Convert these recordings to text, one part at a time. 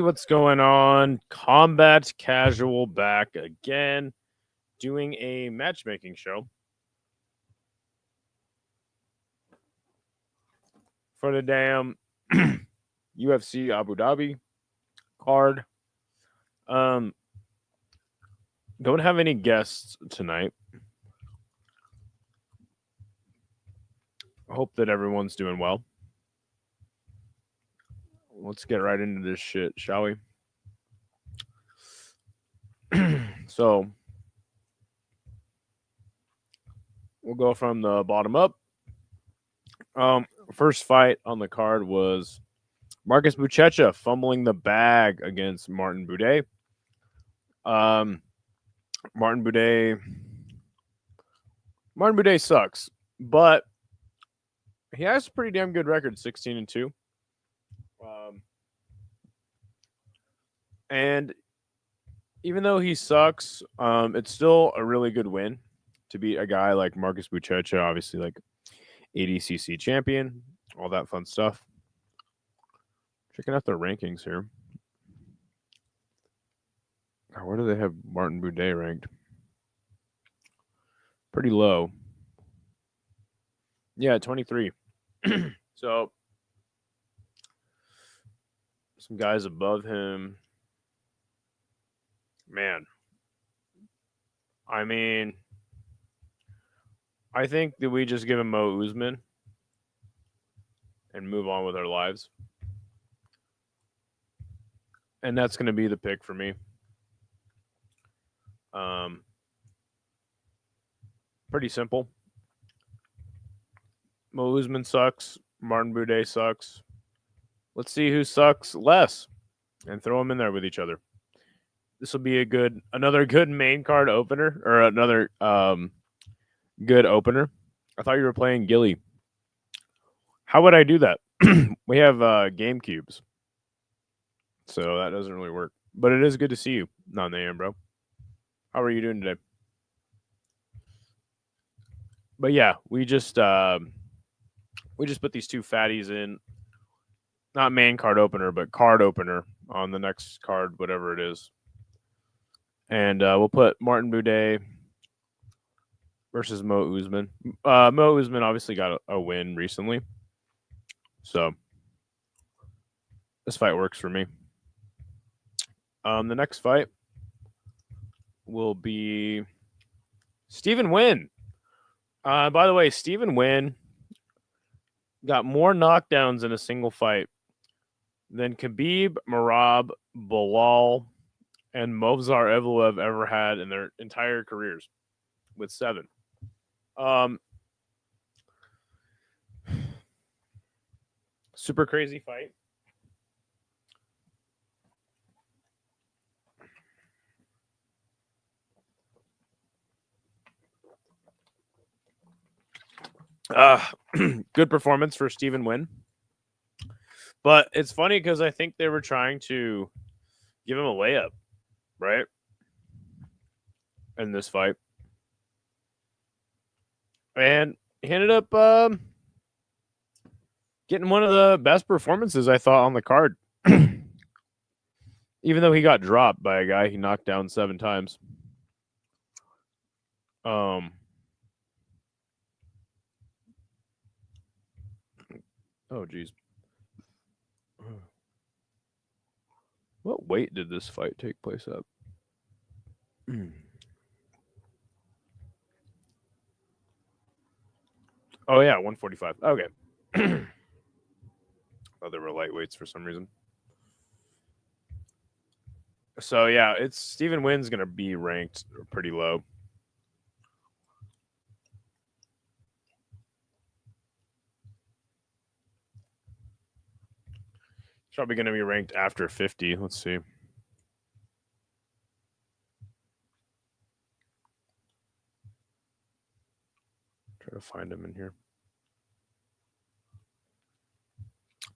what's going on. Combat Casual back again, doing a matchmaking show for the damn UFC Abu Dhabi card. Don't have any guests tonight. Hope that everyone's doing well. Let's get right into this shit, shall we? So, we'll go from the bottom up. First fight on the card was Marcus Buchecha fumbling the bag against Martin Buday. Martin Buday sucks, but he has a pretty damn good record, 16-2. And even though he sucks, it's still a really good win to beat a guy like Marcus Buchecha, obviously like ADCC champion, all that fun stuff. Checking out their rankings here. Where do they have Martin Buday ranked? Pretty low. Yeah, 23. So, some guys above him. Man. I mean, I think that we just give him Mo Usman and move on with our lives. And that's going to be the pick for me. Pretty simple. Mo Usman sucks. Martin Buday sucks. Let's see who sucks less and throw them in there with each other. This will be another good main card opener, or another good opener. I thought you were playing Gilly. How would I do that? We have game cubes, so that doesn't really work. But it is good to see you, not the AM, bro. How are you doing today? But yeah, we just put these two fatties in, not main card opener, but card opener on the next card, whatever it is. And we'll put Martin Buday versus Mo Usman. Mo Usman obviously got a win recently, so this fight works for me. The next fight will be Stephen Wynn. By the way, Stephen Wynn got more knockdowns in a single fight than Khabib, Merab, Bilal, and Movsar Evloev ever had in their entire careers, with 7. Super crazy fight. Good performance for Stephen Wynn. But it's funny because I think they were trying to give him a layup, right? In this fight. And he ended up getting one of the best performances, I thought, on the card. Even though he got dropped by a guy he knocked down 7 times. Oh, geez. What weight did this fight take place at? Oh, yeah, 145. Okay. Oh, there were lightweights for some reason. So, yeah, it's Stephen Wynn's going to be ranked pretty low. Probably going to be ranked after 50. Let's see. Try to find him in here.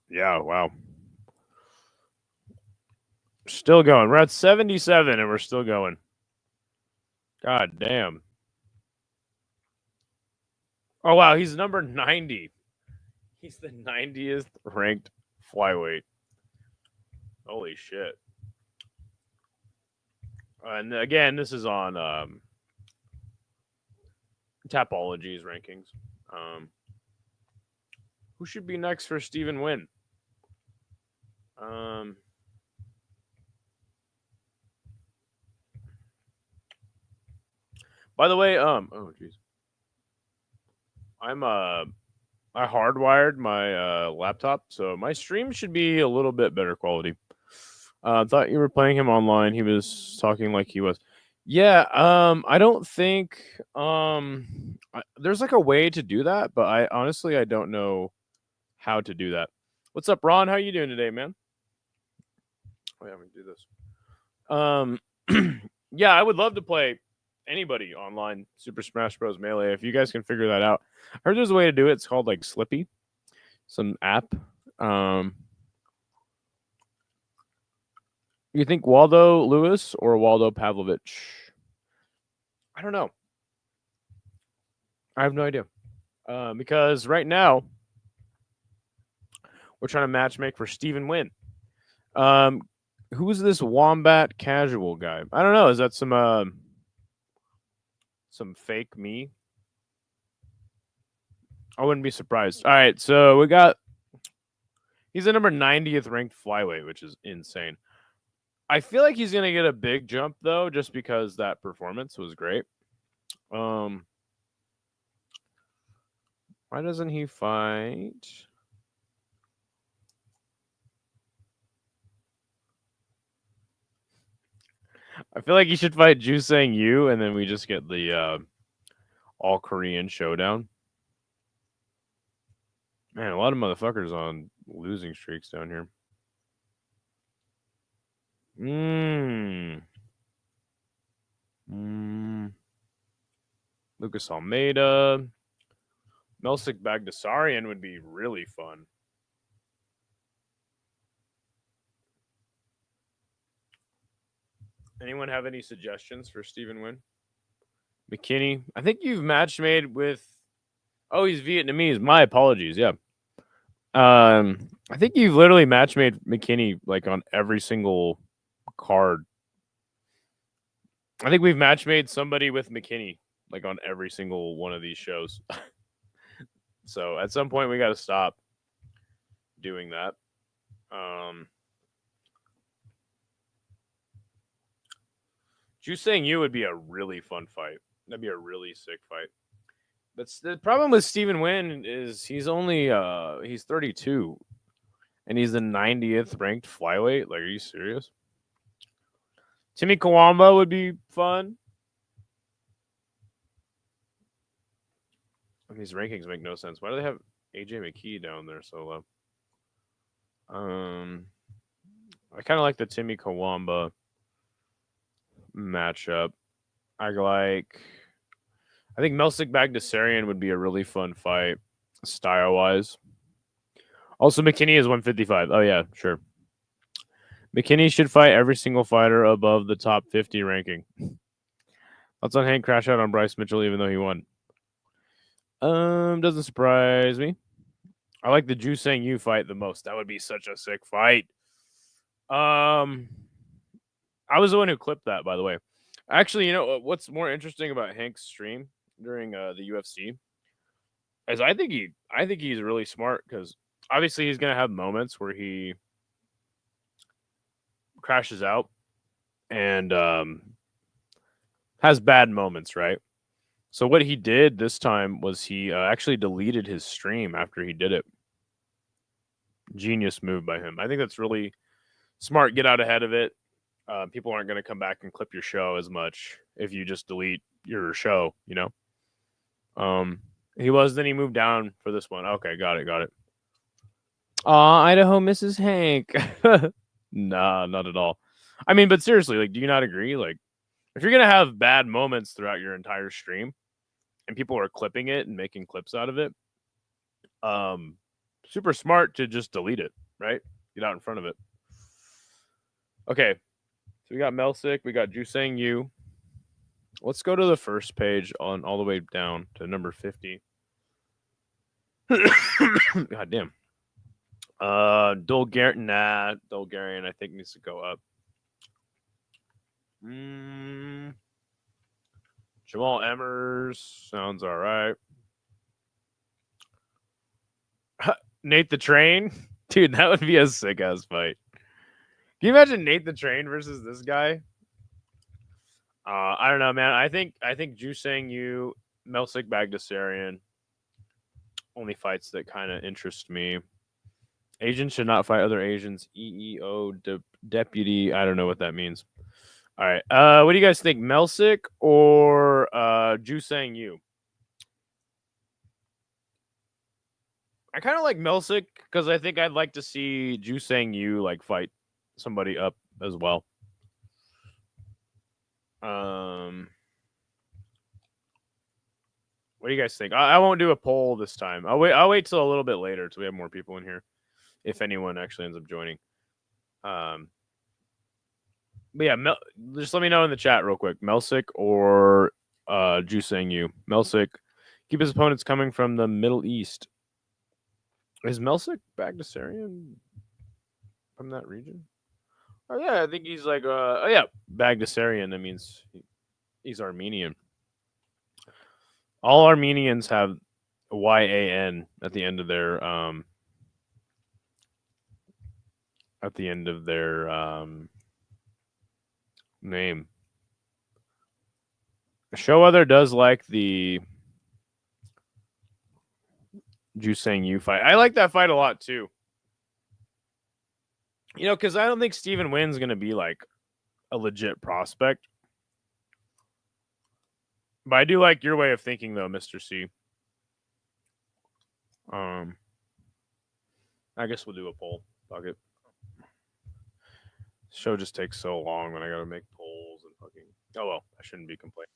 Yeah, wow. Still going. We're at 77 and we're still going. God damn. Oh, wow. He's number 90. He's the 90th ranked flyweight. Holy shit. And again, this is on Tapology's rankings. Who should be next for Stephen Wynn? By the way, oh jeez, I hardwired my laptop, so my stream should be a little bit better quality. I thought you were playing him online. He was talking like he was. Yeah, I don't think there's like a way to do that, but I honestly I don't know how to do that. What's up, Ron? How you doing today, man? Oh yeah, we do this. Yeah, I would love to play anybody online Super Smash Bros. Melee if you guys can figure that out. I heard there's a way to do it. It's called like Slippy, some app. You think Waldo Lewis or Waldo Pavlovich? I don't know. I have no idea. Because right now we're trying to matchmake for Stephen Wynn. Who's this Wombat Casual guy? I don't know. Is that some fake me? I wouldn't be surprised. All right, so we got. He's a number 90th ranked flyweight, which is insane. I feel like he's gonna get a big jump though, just because that performance was great. Why doesn't he fight? I feel like he should fight Jusang Yu, and then we just get the all Korean showdown. Man, a lot of motherfuckers on losing streaks down here. Lucas Almeida. Melsik Bagdasarian would be really fun. Anyone have any suggestions for Stephen Wynn? McKinney. I think you've match made with. Oh, he's Vietnamese. My apologies. Yeah. I think you've literally match made McKinney like on every single card. I think we've match made somebody with McKinney like on every single one of these shows. So at some point we got to stop doing that. Jusang Yu would be a really fun fight. That'd be a really sick fight. But the problem with Stephen Wynn is he's only he's 32 and he's the 90th ranked flyweight. Like, are you serious? Timmy Kawamba would be fun. These rankings make no sense. Why do they have AJ McKee down there so low? I kind of like the Timmy Kawamba matchup. I think Melsik Bagdasarian would be a really fun fight, style wise. Also, McKinney is 155. Oh yeah, sure. McKinney should fight every single fighter above the top 50 ranking. Let's on Hank crash out on Bryce Mitchell, even though he won. Doesn't surprise me. I like the Jusang Yu fight the most. That would be such a sick fight. I was the one who clipped that, by the way. Actually, you know what's more interesting about Hank's stream during the UFC is I think he's really smart because obviously he's gonna have moments where he crashes out and has bad moments, right? So what he did this time was he actually deleted his stream after he did it. Genius move by him. I think that's really smart. Get out ahead of it. People aren't going to come back and clip your show as much if you just delete your show, you know? Then he moved down for this one. Okay, got it. Idaho misses Hank. Nah, not at all. I mean, but seriously, like, do you not agree? Like, if you're going to have bad moments throughout your entire stream and people are clipping it and making clips out of it, super smart to just delete it, right? Get out in front of it. Okay. So we got Melsik, we got Jusang Yu. Let's go to the first page on all the way down to number 50. God damn. Dulgarian, I think needs to go up. Jamal Emmers sounds all right. Nate the Train, dude, that would be a sick ass fight. Can you imagine Nate the Train versus this guy? I don't know, man. I think Jusang Yu, Melsik Bagdasarian, only fights that kind of interest me. Asians should not fight other Asians. EEO deputy. I don't know what that means. All right. What do you guys think, Melsik or Jusang Yu? I kind of like Melsik because I think I'd like to see Jusang Yu like fight somebody up as well. What do you guys think? I won't do a poll this time. I'll wait till a little bit later till we have more people in here, if anyone actually ends up joining. But yeah, just let me know in the chat real quick. Melsik or Jusang Yu. Melsik, keep his opponents coming from the Middle East. Is Melsik Bagdasarian from that region? Oh yeah, I think he's like Bagdasarian. That means he's Armenian. All Armenians have YAN at the end of their name. Showother does like the Jusang Yu fight. I like that fight a lot too. You know, because I don't think Steven Wynn's going to be like a legit prospect. But I do like your way of thinking, though, Mr. C. I guess we'll do a poll. Fuck it. Show just takes so long when I got to make polls and fucking. Oh well, I shouldn't be complaining.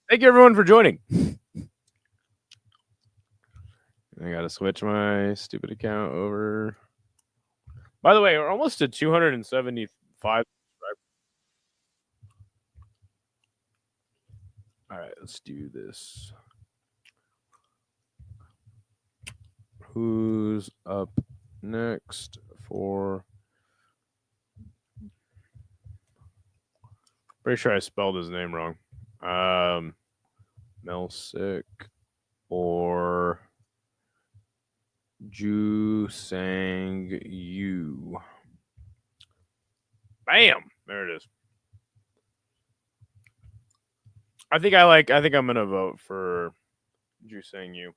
Thank you everyone for joining. I got to switch my stupid account over. By the way, we're almost at 275. All right, let's do this. Who's up next for? Pretty sure I spelled his name wrong. Melsik or Jusang Yu. Bam! There it is. I think I'm gonna vote for Jusang Yu.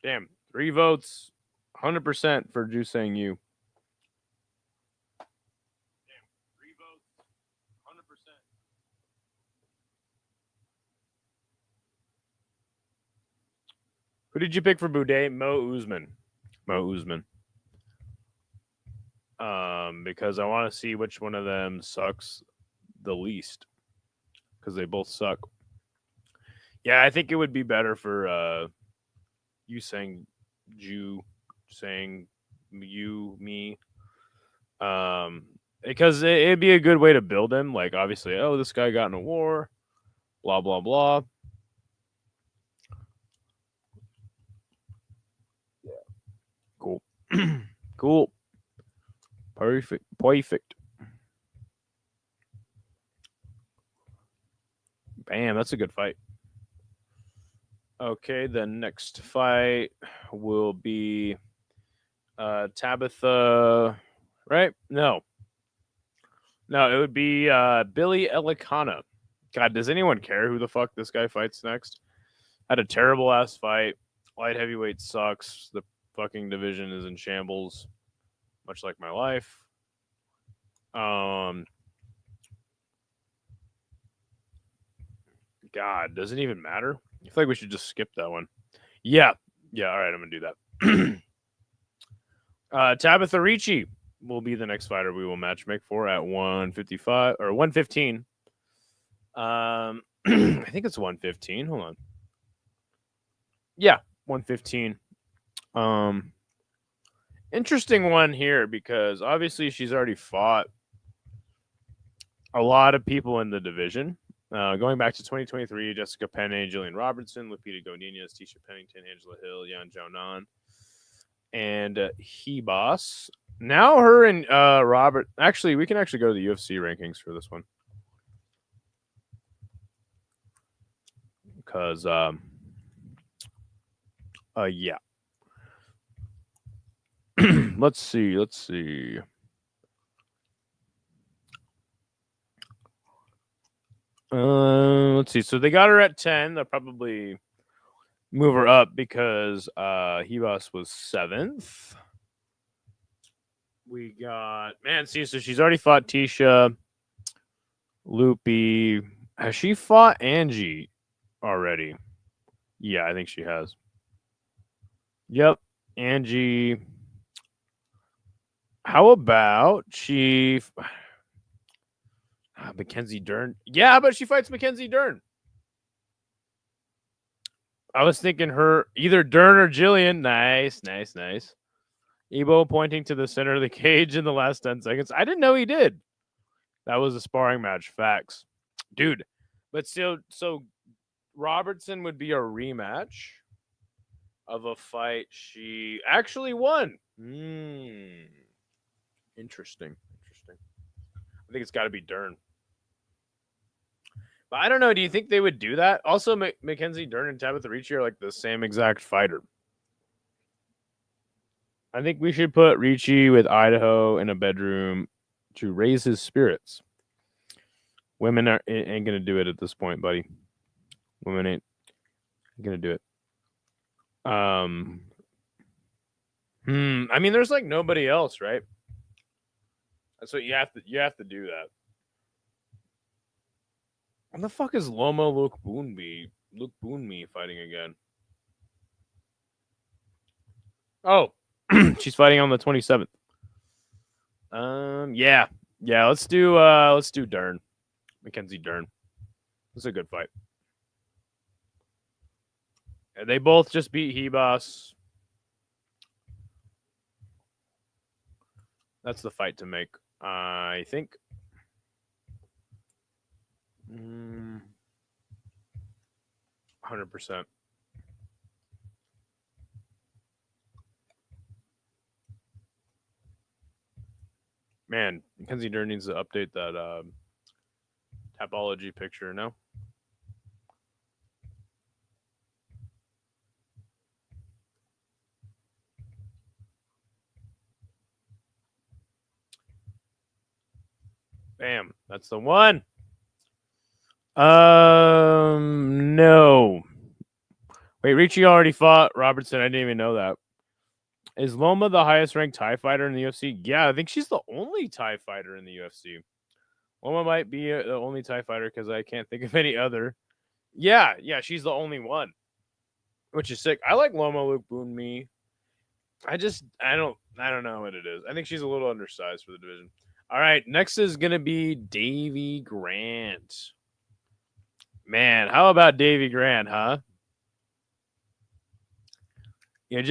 Damn, 3 votes, 100% for Jusang Yu. Damn, 3 votes, 100%. Who did you pick for Boudet? Mo Usman. Because I want to see which one of them sucks the least. Because they both suck. Yeah, I think it would be better for you saying me. Because it'd be a good way to build him. Like, obviously, oh, this guy got in a war, blah, blah, blah. Yeah. Cool. Cool. Perfect. Bam, that's a good fight. Okay, the next fight will be Tabitha, right? No, it would be Billy Elikana. God, does anyone care who the fuck this guy fights next? Had a terrible ass fight. Light heavyweight sucks. The fucking division is in shambles, much like my life. God, does it even matter? I feel like we should just skip that one. Yeah. All right, I'm gonna do that. Tabitha Ricci will be the next fighter we will matchmake for at 155 or 115. I think it's 115. Hold on. Yeah, 115. Interesting one here because obviously she's already fought a lot of people in the division. Going back to 2023, Jessica Penne, Jillian Robertson, Lupita Godinez, Tisha Pennington, Angela Hill, Yan Jianan, and Hebos. Now her and Robert. Actually, we can actually go to the UFC rankings for this one. Because, yeah. Let's see. Let's see. Let's see. So they got her at 10. They'll probably move her up because Hebos was 7th. We got see. So she's already fought Tisha, Loopy. Has she fought Angie already? Yeah, I think she has. Yep, Angie. How about she? Mackenzie Dern. Yeah, how about she fights Mackenzie Dern? I was thinking her either Dern or Jillian. Nice, nice, nice. Ebo pointing to the center of the cage in the last 10 seconds. I didn't know he did. That was a sparring match. Facts. Dude. But still, so Robertson would be a rematch of a fight she actually won. Interesting. Interesting. I think it's got to be Dern. But I don't know. Do you think they would do that? Also, Mackenzie Dern and Tabitha Ricci are like the same exact fighter. I think we should put Ricci with Idaho in a bedroom to raise his spirits. Women ain't gonna do it at this point, buddy. Women ain't gonna do it. I mean, there's like nobody else, right? So you have to do that. When the fuck is Loma Luke Boonmi fighting again? Oh, she's fighting on the 27th. Yeah. Let's do Dern, Mackenzie Dern. This is a good fight. And they both just beat Hebos. That's the fight to make, I think. 100%. Man, Mackenzie Dern needs to update that Tapology picture, no? Bam, that's the one. No. Wait, Ricci already fought Robertson. I didn't even know that. Is Loma the highest ranked Thai fighter in the UFC? Yeah, I think she's the only Thai fighter in the UFC. Loma might be the only Thai fighter because I can't think of any other. Yeah, she's the only one, which is sick. I like Loma Luke Boonmi. I don't know what it is. I think she's a little undersized for the division. All right, next is gonna be Davy Grant. Man, how about Davy Grant, huh? You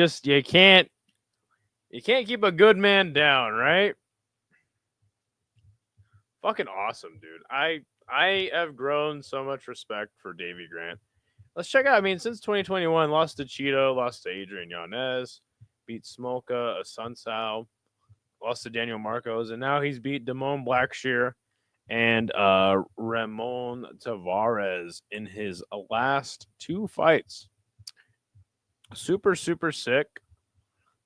can't keep a good man down, right? Fucking awesome, dude. I have grown so much respect for Davy Grant. Let's check out. I mean, since 2021, lost to Cheeto, lost to Adrian Yanez, beat Smolka, Asunsao, lost to Daniel Marcos, and now he's beat Damone Blackshear and Ramon Tavares in his last 2 fights. Super, super sick.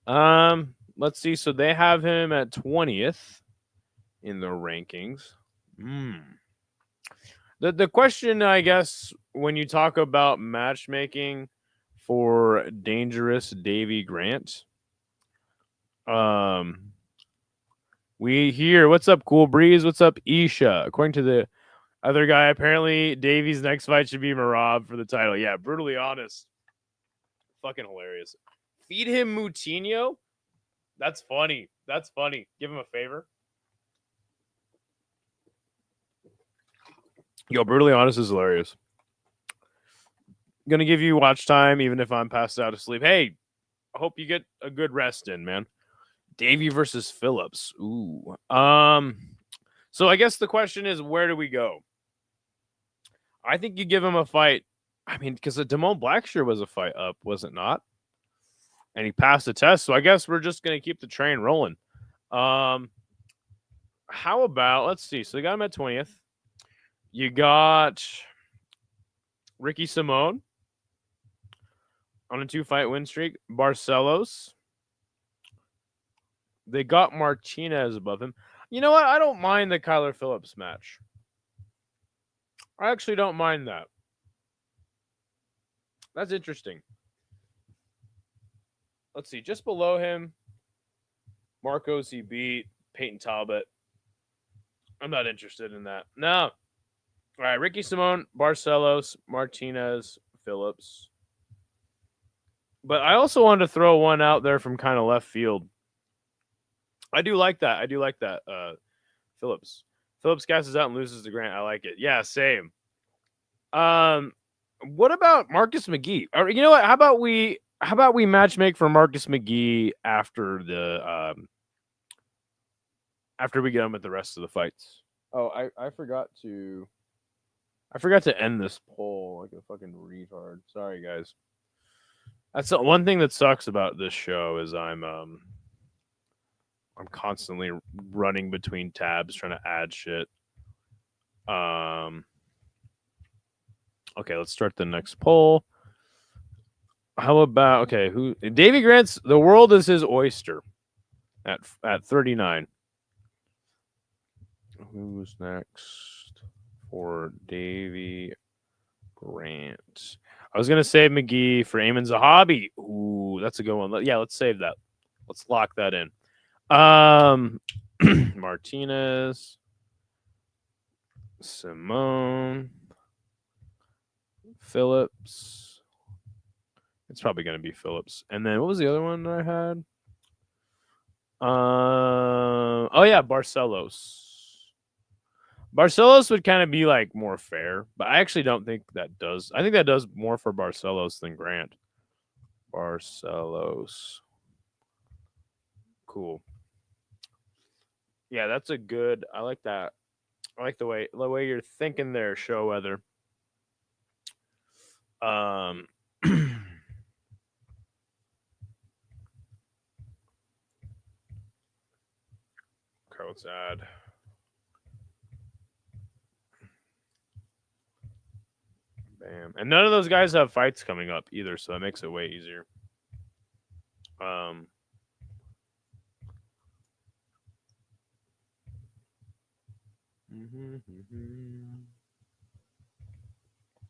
Let's see. So they have him at 20th in the rankings. The question, I guess, when you talk about matchmaking for dangerous Davy Grant, we hear, what's up, Cool Breeze? What's up, Isha? According to the other guy, apparently Davy's next fight should be Marab for the title. Yeah, brutally honest. Fucking hilarious. Feed him Moutinho? That's funny. Give him a favor. Yo, brutally honest is hilarious. Gonna give you watch time, even if I'm passed out of sleep. Hey, I hope you get a good rest in, man. Davey versus Phillips. Ooh. So I guess the question is, where do we go? I think you give him a fight. I mean, because the Damone Blackshear was a fight up, was it not? And he passed the test, so I guess we're just gonna keep the train rolling. How about let's see? So they got him at 20th. You got Ricky Simone on a 2-fight win streak. Barcelos. They got Martinez above him. You know what? I don't mind the Kyler Phillips match. I actually don't mind that. That's interesting. Let's see. Just below him, Marcos, he beat Peyton Talbot. I'm not interested in that. No. All right. Ricky Simone, Barcelos, Martinez, Phillips. But I also wanted to throw one out there from kind of left field. I do like that. Phillips. Phillips gasses out and loses to Grant. I like it. Yeah, same. What about Marcus McGee? Or you know what? How about we match make for Marcus McGee after we get him with the rest of the fights? Oh, I forgot to end this poll like a fucking retard. Sorry, guys. That's the one thing that sucks about this show is I'm constantly running between tabs trying to add shit. Okay, let's start the next poll. How about who Davy Grant's The World is His Oyster at 39. Who's next for Davy Grant? I was gonna save McGee for Eamon Zahabi. Ooh, that's a good one. Yeah, let's save that. Let's lock that in. Martinez, Simone, Phillips. It's probably gonna be Phillips. And then what was the other one that I had? Oh yeah, Barcelos. Barcelos would kind of be like more fair, but I actually don't think that does. I think that does more for Barcelos than Grant. Barcelos. Cool. Yeah, that's a good. I like that. I like the way you're thinking there, show weather. Okay, let's add. Bam. And none of those guys have fights coming up either, so that makes it way easier.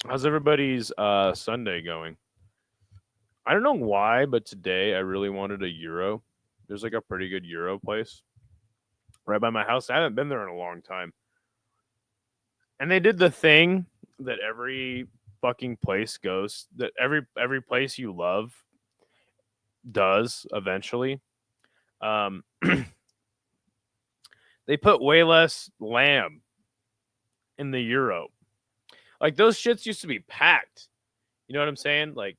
How's everybody's Sunday going? I don't know why, but today I really wanted a Euro. There's like a pretty good Euro place right by my house. I haven't been there in a long time. And they did the thing that every fucking place goes, that every place you love does eventually. They put way less lamb in the Euro. Like those shits used to be packed. You know what I'm saying? Like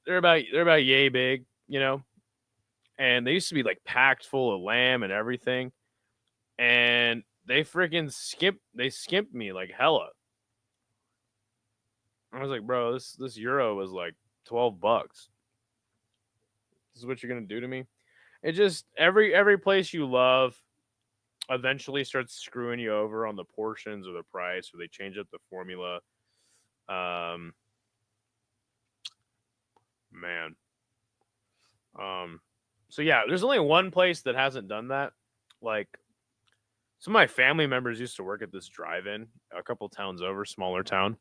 they're about yay big, you know? And they used to be like packed full of lamb and everything. And they freaking skimped me like hella. I was like, bro, this Euro was like $12. This is what you're gonna do to me? It just every place you love eventually starts screwing you over on the portions or the price, or they change up the formula. Man. So yeah, there's only one place that hasn't done that. Like some of my family members used to work at this drive-in a couple towns over, smaller town.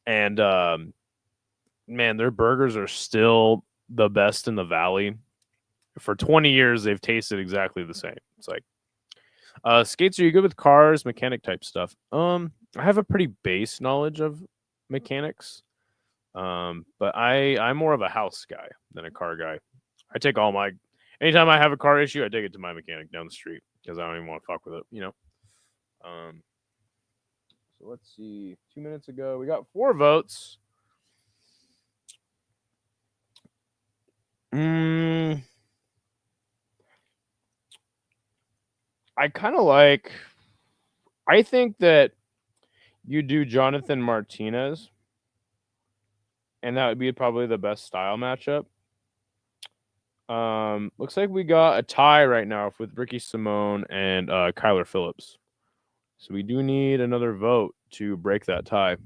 And man, their burgers are still the best in the valley. For 20 years, they've tasted exactly the same. It's like, Skates, are you good with cars, mechanic type stuff? I have a pretty base knowledge of mechanics. But I'm more of a house guy than a car guy. I take anytime I have a car issue, I take it to my mechanic down the street because I don't even want to fuck with it, you know? So let's see. 2 minutes ago, we got 4 votes. I kind of like. I think that You do Jonathan Martinez, and that would be probably the best style matchup. Looks like we got a tie right now with Ricky Simone and Kyler Phillips. So we do need another vote to break that tie.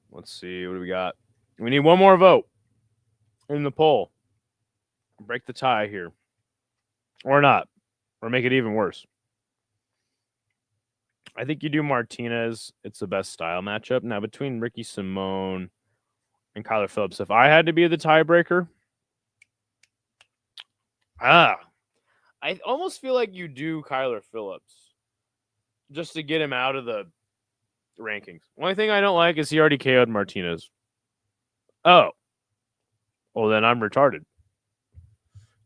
Let's see. What do we got? We need one more vote in the poll. Break the tie here. Or not. Or make it even worse. I think you do Martinez. It's the best style matchup. Now, between Ricky Simone and Kyler Phillips, if I had to be the tiebreaker, I almost feel like you do Kyler Phillips just to get him out of the rankings. Only thing I don't like is he already KO'd Martinez. Oh. Well, then I'm retarded.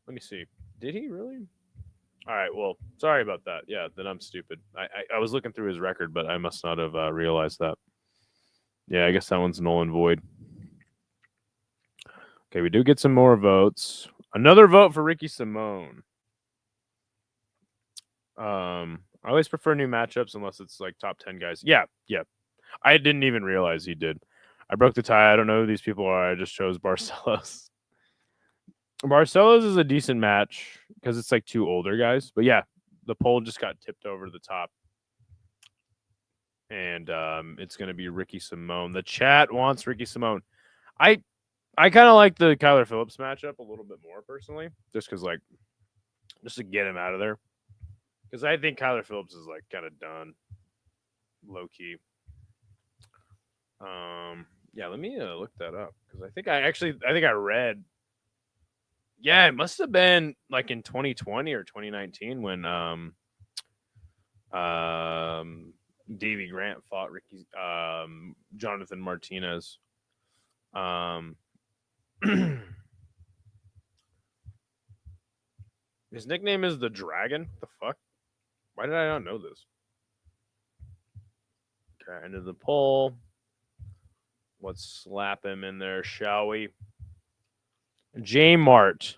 Let me see. Did he really? All right. Well, sorry about that. Yeah, then I'm stupid. I was looking through his record, but I must not have realized that. Yeah, I guess that one's null and void. Okay, we do get some more votes. Another vote for Ricky Simone. I always prefer new matchups unless it's like top 10 guys. Yeah. I didn't even realize he did. I broke the tie. I don't know who these people are. I just chose Barcelos. Barcelos is a decent match because it's like two older guys. But yeah, the poll just got tipped over the top. And it's going to be Ricky Simone. The chat wants Ricky Simone. I kind of like the Kyler Phillips matchup a little bit more personally, just because just to get him out of there. Because I think Kyler Phillips is like kind of done, low key. Yeah, let me look that up because I think I read. Yeah, it must have been like in 2020 or 2019 when Davey Grant fought Jonathan Martinez. His nickname is the Dragon. The fuck? Why did I not know this? Okay, into the poll. Let's slap him in there, shall we? J Mart.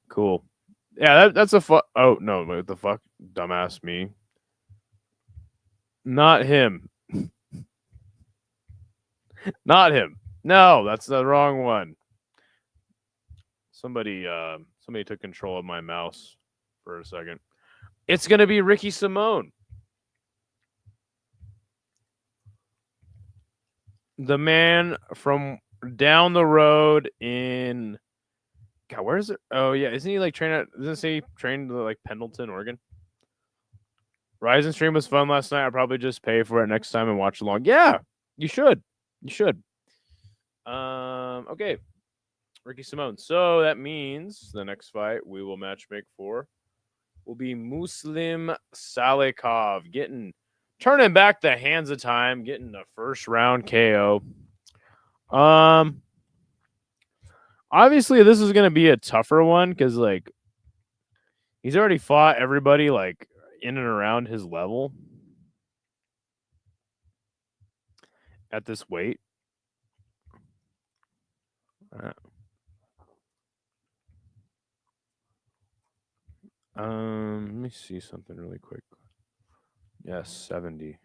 Cool. Yeah, that's a fuck. Oh no, what the fuck, dumbass me. Not him. Not him. No, that's the wrong one. Somebody took control of my mouse for a second. It's gonna be Ricky Simone. The man from down the road in God, where is it? Oh yeah, isn't he like trained at? Doesn't it say trained like Pendleton, Oregon? Rise and Stream was fun last night. I'll probably just pay for it next time and watch along. Yeah, you should. You should. Okay, Ricky Simone. So that means the next fight we will match make for will be Muslim Salikov turning back the hands of time, getting the first round KO. Obviously this is gonna be a tougher one because like he's already fought everybody like in and around his level at this weight. Let me see something really quick. Yes, 70.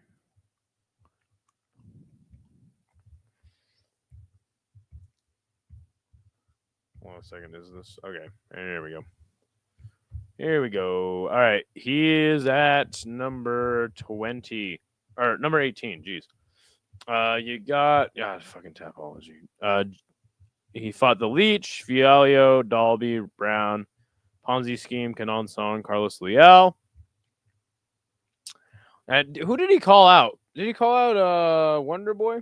Hold on a second. Is this okay? And here we go. Here we go. All right. He is at number 20 or number 18. Jeez. You got fucking Tapology. He fought the Leech, Fialio, Dalby, Brown, Ponzi Scheme, Canon Song, Carlos Leal. And who did he call out? Did he call out Wonder Boy?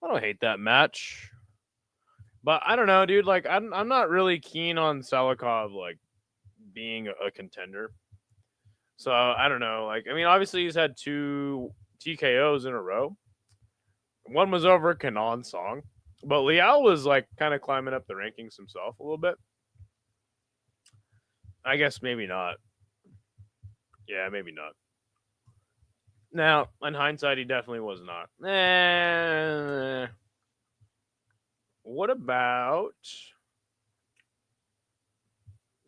I don't hate that match. But I don't know, dude. Like, I'm not really keen on Salikov, like, being a contender. So, I don't know. Like, I mean, obviously, he's had 2 TKOs in a row. One was over Canon Song. But Liao was like kind of climbing up the rankings himself a little bit. I guess maybe not. Yeah, maybe not. Now, in hindsight, he definitely was not. What about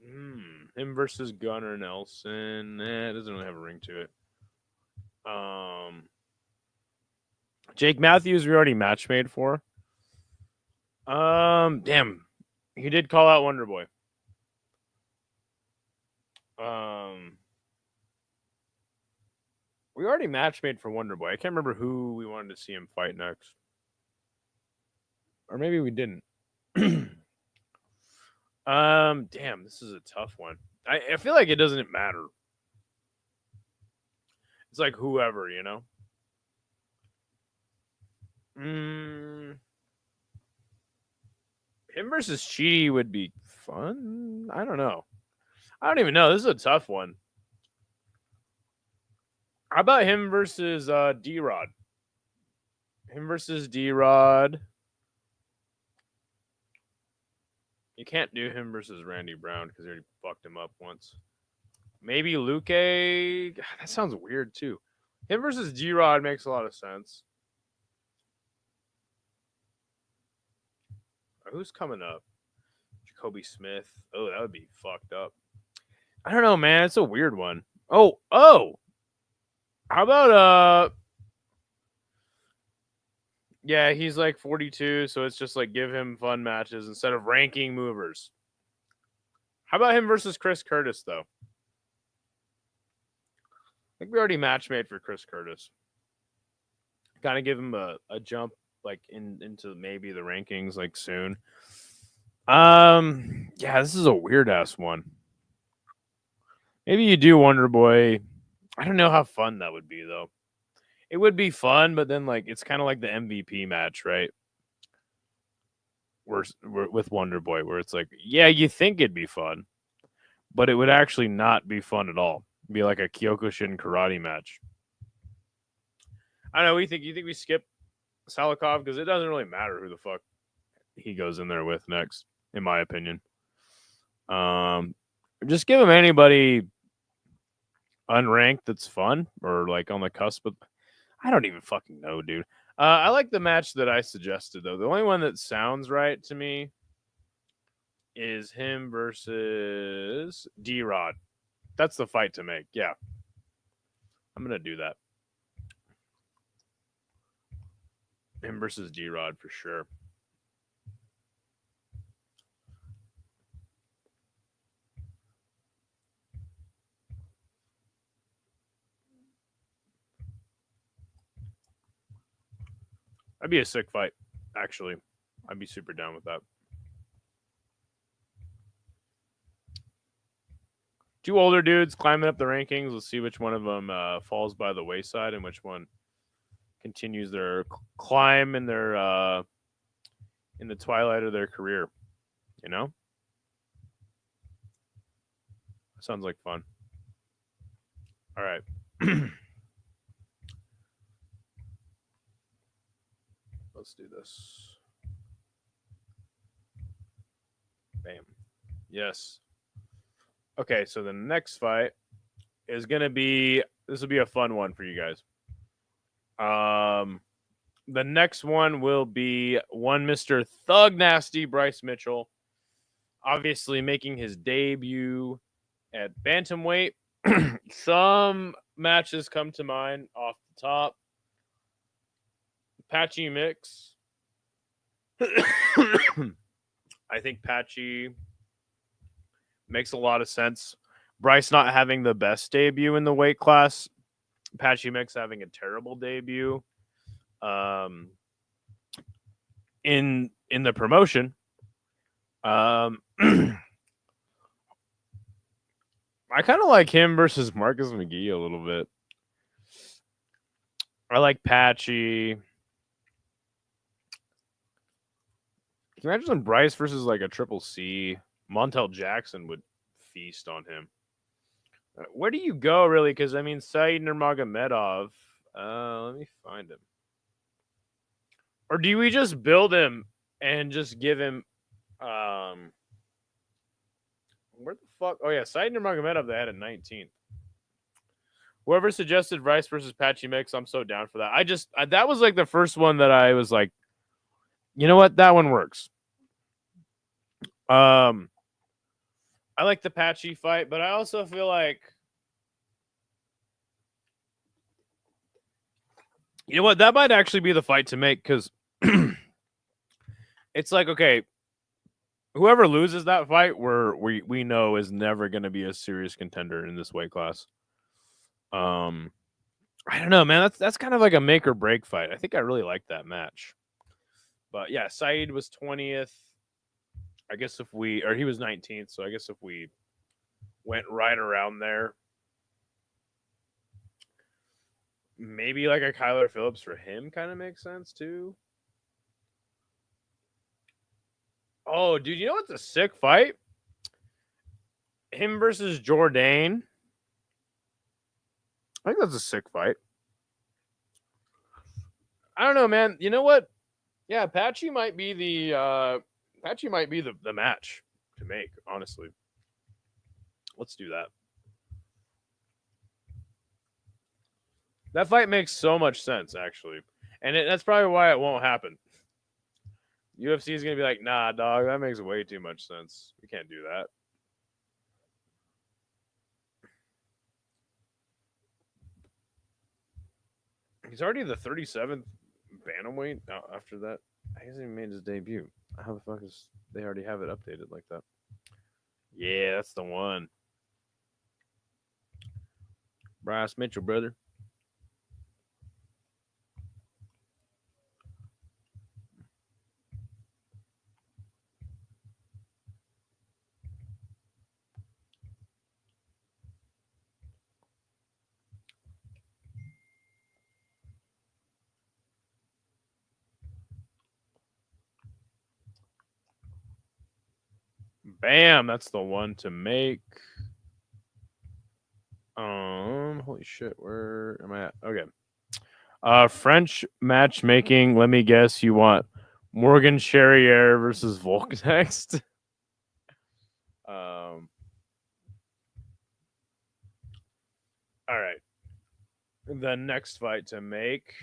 him versus Gunnar Nelson? It doesn't really have a ring to it. Jake Matthews, we already match made for. Damn, he did call out Wonder Boy. We already match made for Wonder Boy. I can't remember who we wanted to see him fight next, or maybe we didn't. Damn, this is a tough one. I feel like it doesn't matter. It's like whoever, you know. Him versus Cheaty would be fun. I don't know. I don't even know. This is a tough one. How about him versus D-Rod? Him versus D-Rod. You can't do him versus Randy Brown because he already fucked him up once. Maybe Luke. God, that sounds weird too. Him versus D-Rod makes a lot of sense. Who's coming up? Jacoby Smith. Oh, that would be fucked up. I don't know, man. It's a weird one. Oh. How about yeah, he's like 42, so it's just like give him fun matches instead of ranking movers. How about him versus Chris Curtis though? I think we already match made for Chris Curtis. Kind of give him a jump like into maybe the rankings like soon. Yeah, this is a weird ass one. Maybe you do Wonder Boy. I don't know how fun that would be though. It would be fun, but then like it's kind of like the MVP match, right? We're with Wonder Boy, where it's like, yeah, you think it'd be fun, but it would actually not be fun at all. It'd be like a Kyokushin karate match. I don't know. You think we skip Salikov because it doesn't really matter who the fuck he goes in there with next, in my opinion. Just give him anybody unranked that's fun or like on the cusp of. I don't even fucking know, dude. I like the match that I suggested though. The only one that sounds right to me is him versus D-Rod. That's the fight to make. Yeah, I'm gonna do that. Him versus D-Rod for sure. That'd be a sick fight, actually. I'd be super down with that. Two older dudes climbing up the rankings. Let's see which one of them falls by the wayside and which one continues their climb in their in the twilight of their career. You know, sounds like fun. All right. Let's do this. Bam. Yes. Okay, so the next fight is gonna be this will be a fun one for you guys. The next one will be one Mr. Thug Nasty Bryce Mitchell, obviously making his debut at bantamweight. Some matches come to mind off the top. Patchy Mix. I think Patchy makes a lot of sense. Bryce not having the best debut in the weight class. Patchy Mix having a terrible debut. In the promotion. I kind of like him versus Marcus McGee a little bit. I like Patchy. Can you imagine Bryce versus like a Triple C? Montel Jackson would feast on him. Where do you go, really? Because, I mean, Said Nurmagomedov. Let me find him. Or do we just build him and just give him where the fuck? Oh yeah, Said Nurmagomedov they had at 19th. Whoever suggested Rice versus Patchy Mix, I'm so down for that. That was like the first one that I was like, you know what, that one works. I like the Patchy fight, but I also feel like, you know what, that might actually be the fight to make because it's like, okay, whoever loses that fight, we know is never going to be a serious contender in this weight class. I don't know, man. That's kind of like a make or break fight. I think I really like that match. But yeah, Said was 20th. I guess he was 19th, so I guess if we went right around there, maybe like a Kyler Phillips for him kind of makes sense too. Oh, dude, you know what's a sick fight? Him versus Jourdain. I think that's a sick fight. I don't know, man. You know what? Yeah, Patchy might be the match to make, honestly. Let's do that. That fight makes so much sense, actually. And that's probably why it won't happen. UFC is going to be like, nah, dog, that makes way too much sense. We can't do that. He's already the 37th bantamweight after that. He hasn't even made his debut. How the fuck is they already have it updated like that? Yeah, that's the one. Bryce Mitchell, brother. Bam, that's the one to make. Holy shit, where am I at? Okay. French matchmaking. Let me guess, you want Morgan Charrier versus Volk next? All right. The next fight to make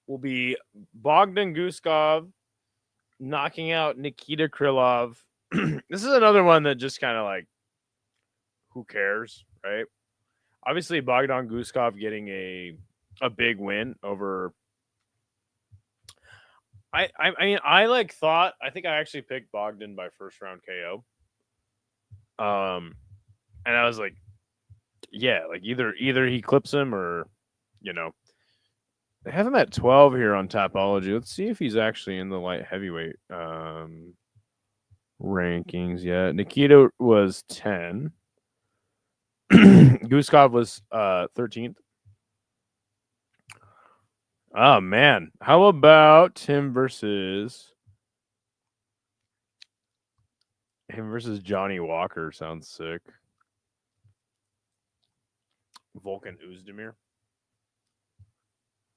will be Bogdan Guskov knocking out Nikita Krylov. This is another one that just kind of like, who cares, right? Obviously, Bogdan Guskov getting a big win over. I mean, I think I actually picked Bogdan by first round KO. And I was like, yeah, like either he clips him or, you know, they have him at 12 here on Tapology. Let's see if he's actually in the light heavyweight rankings yet. Nikita was 10. Guskov was 13th. Oh man, how about him versus Johnny Walker? Sounds sick. Volkan Oezdemir.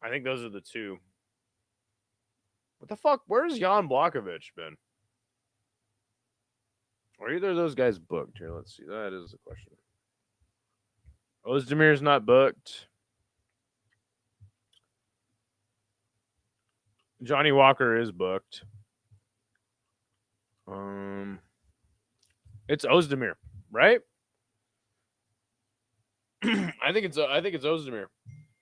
I think those are the two. What the fuck? Where's Jan Blachowicz been? Or either of those guys booked? Here, let's see. That is the question. Ozdemir's not booked. Johnny Walker is booked. It's Ozdemir, right? I think it's Ozdemir.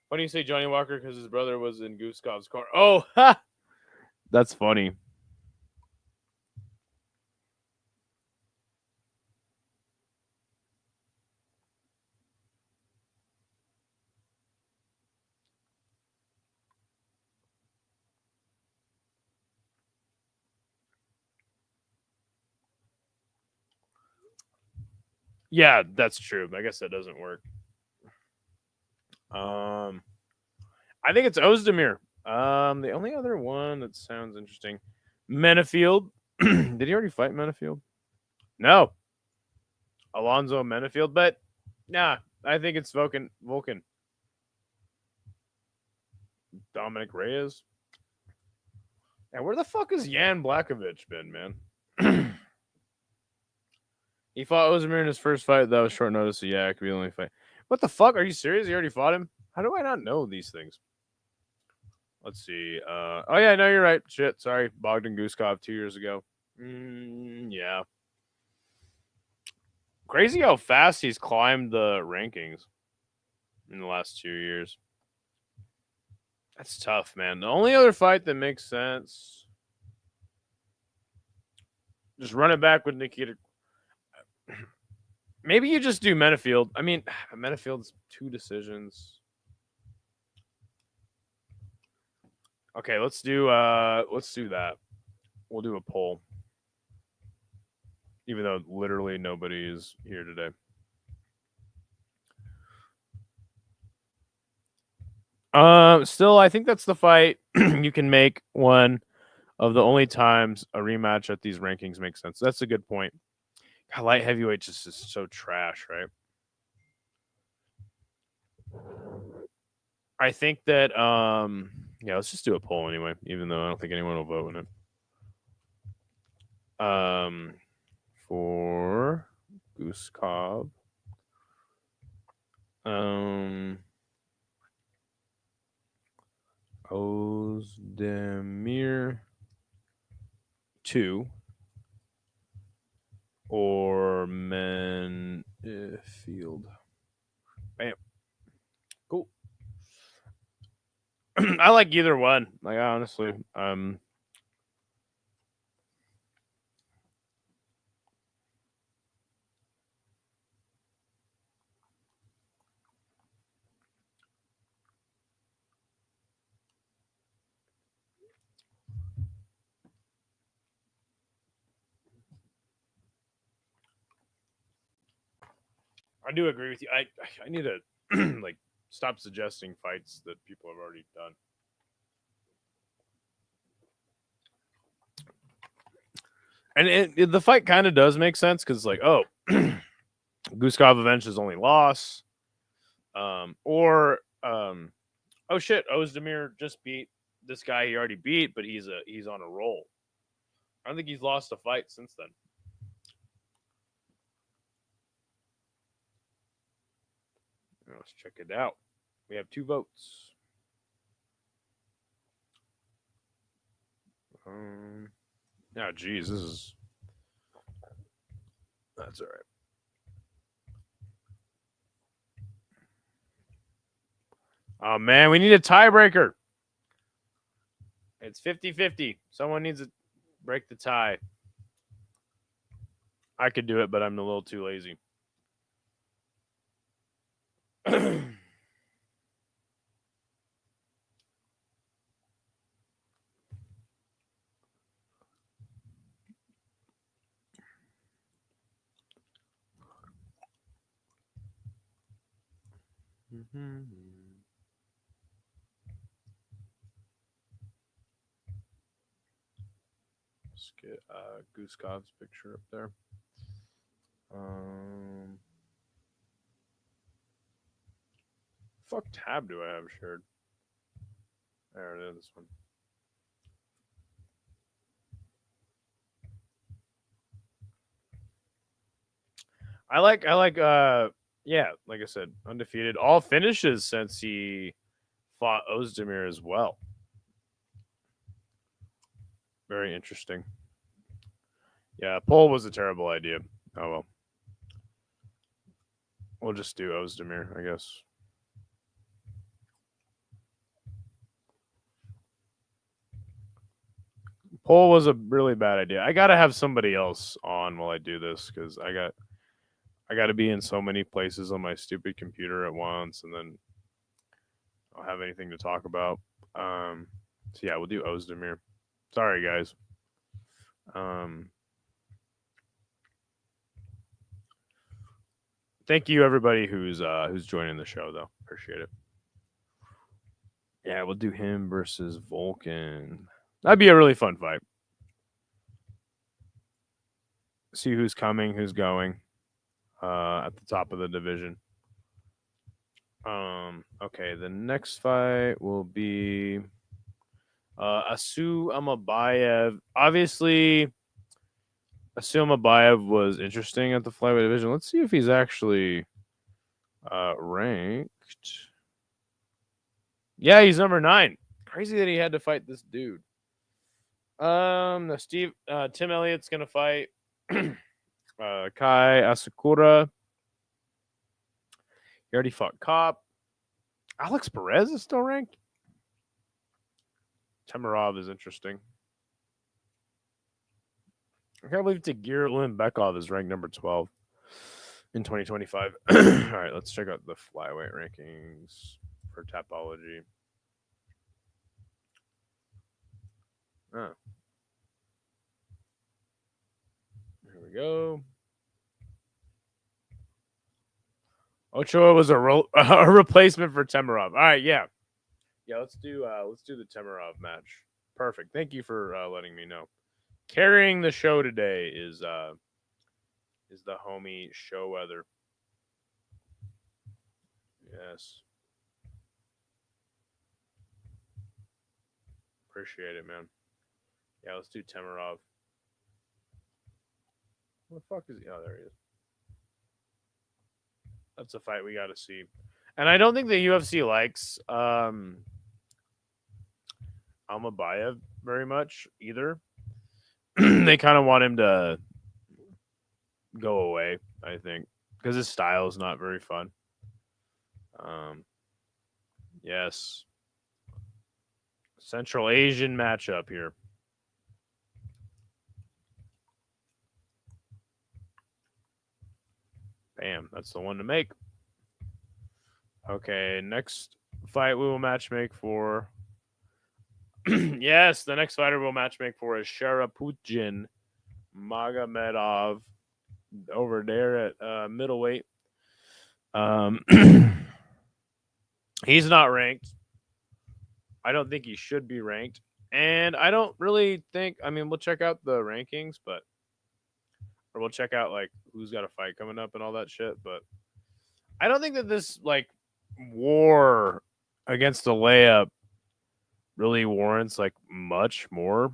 Why do you say Johnny Walker? Because his brother was in Guskov's car. Oh, ha! That's funny. Yeah, that's true. I guess that doesn't work. I think it's Ozdemir. The only other one that sounds interesting, Menefield. Did he already fight Menefield? No, Alonzo Menefield. But nah, I think it's Vulcan. Dominic Reyes. And where the fuck has Jan Blakovic been, man? He fought Ozdemir in his first fight. That was short notice. So yeah, it could be the only fight. What the fuck? Are you serious? You already fought him? How do I not know these things? Let's see. Oh yeah, no, you're right. Shit, sorry. Bogdan Guskov 2 years ago. Yeah. Crazy how fast he's climbed the rankings in the last 2 years. That's tough, man. The only other fight that makes sense, just run it back with Nikita. Maybe you just do Menifield. I mean, Menifield's 2 decisions. Okay, let's do that. We'll do a poll. Even though literally nobody is here today. Still, I think that's the fight you can make one of the only times a rematch at these rankings makes sense. That's a good point. God, light heavyweight just is so trash, right? I think that yeah, let's just do a poll anyway, even though I don't think anyone will vote in it. For Guskov. Ozdemir 2 or Menfield. Bam. Cool. I like either one. Like honestly, I do agree with you. I need to like stop suggesting fights that people have already done. And the fight kind of does make sense because like, oh, Guskov avenges his only loss, or oh shit, Ozdemir just beat this guy he already beat, but he's on a roll. I don't think he's lost a fight since then. Let's check it out. We have 2 votes. Oh, geez, this is. That's all right. Oh, man, we need a tiebreaker. It's 50-50. Someone needs to break the tie. I could do it, but I'm a little too lazy. Let's get Guskov's picture up there. Fuck tab do I have shared? There it is. This one. I like yeah, like I said, undefeated. All finishes since he fought Ozdemir as well. Very interesting. Yeah, poll was a terrible idea. Oh well. We'll just do Ozdemir, I guess. Poll was a really bad idea. I gotta have somebody else on while I do this because I got to be in so many places on my stupid computer at once, and then I don't have anything to talk about. So yeah, we'll do Ozdemir. Sorry, guys. Thank you everybody who's joining the show though. Appreciate it. Yeah, we'll do him versus Vulcan. That'd be a really fun fight. See who's coming, who's going at the top of the division. Okay, the next fight will be Asu Amabayev. Obviously, Asu Amabayev was interesting at the flyweight division. Let's see if he's actually ranked. Yeah, he's number 9. Crazy that he had to fight this dude. Tim Elliott's gonna fight Kai Asakura. He already fought Cop. Alex Perez is still ranked. Temirov is interesting. I can't believe Tagir Limbekov is ranked number 12 in 2025. All right, let's check out the flyweight rankings for Tapology. Oh. Here we go. Ochoa was a replacement for Temirov. All right, yeah. Let's do the Temirov match. Perfect. Thank you for letting me know. Carrying the show today is the homie Show Weather. Yes. Appreciate it, man. Yeah, let's do Temirov. What the fuck is he? Oh, there he is. That's a fight we got to see. And I don't think the UFC likes Almabayev very much either. They kind of want him to go away, I think, because his style is not very fun. Yes. Central Asian matchup here. Bam, that's the one to make. Okay, next fight we will matchmake for. Yes, the next fighter we'll matchmake for is Sharaputdin Magomedov over there at middleweight. He's not ranked. I don't think he should be ranked. And I don't really think, I mean, we'll check out the rankings, but, or we'll check out like who's got a fight coming up and all that shit. But I don't think that this like war against the layup really warrants like much more.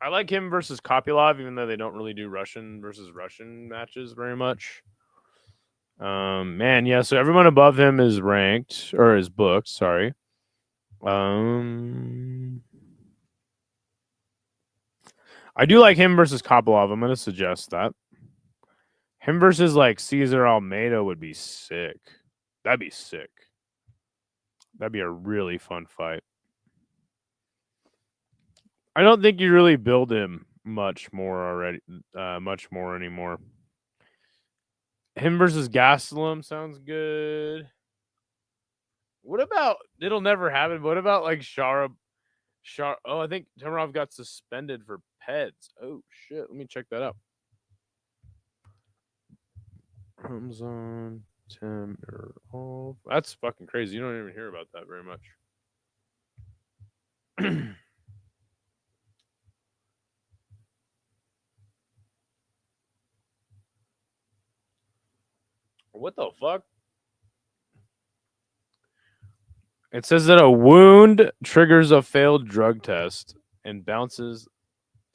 I like him versus Kopylov, even though they don't really do Russian versus Russian matches very much. Man, yeah, so everyone above him is ranked or is booked, sorry. I do like him versus Kopylov. I'm gonna suggest that. Him versus like Cesar Almeida would be sick. That'd be sick. That'd be a really fun fight. I don't think you really build him much more anymore. Him versus Gastelum sounds good. What about it'll never happen? What about like Oh, I think Temirov got suspended for PEDs. Oh shit, let me check that out. Ramzan Temirov. That's fucking crazy. You don't even hear about that very much. What the fuck? It says that a wound triggers a failed drug test and bounces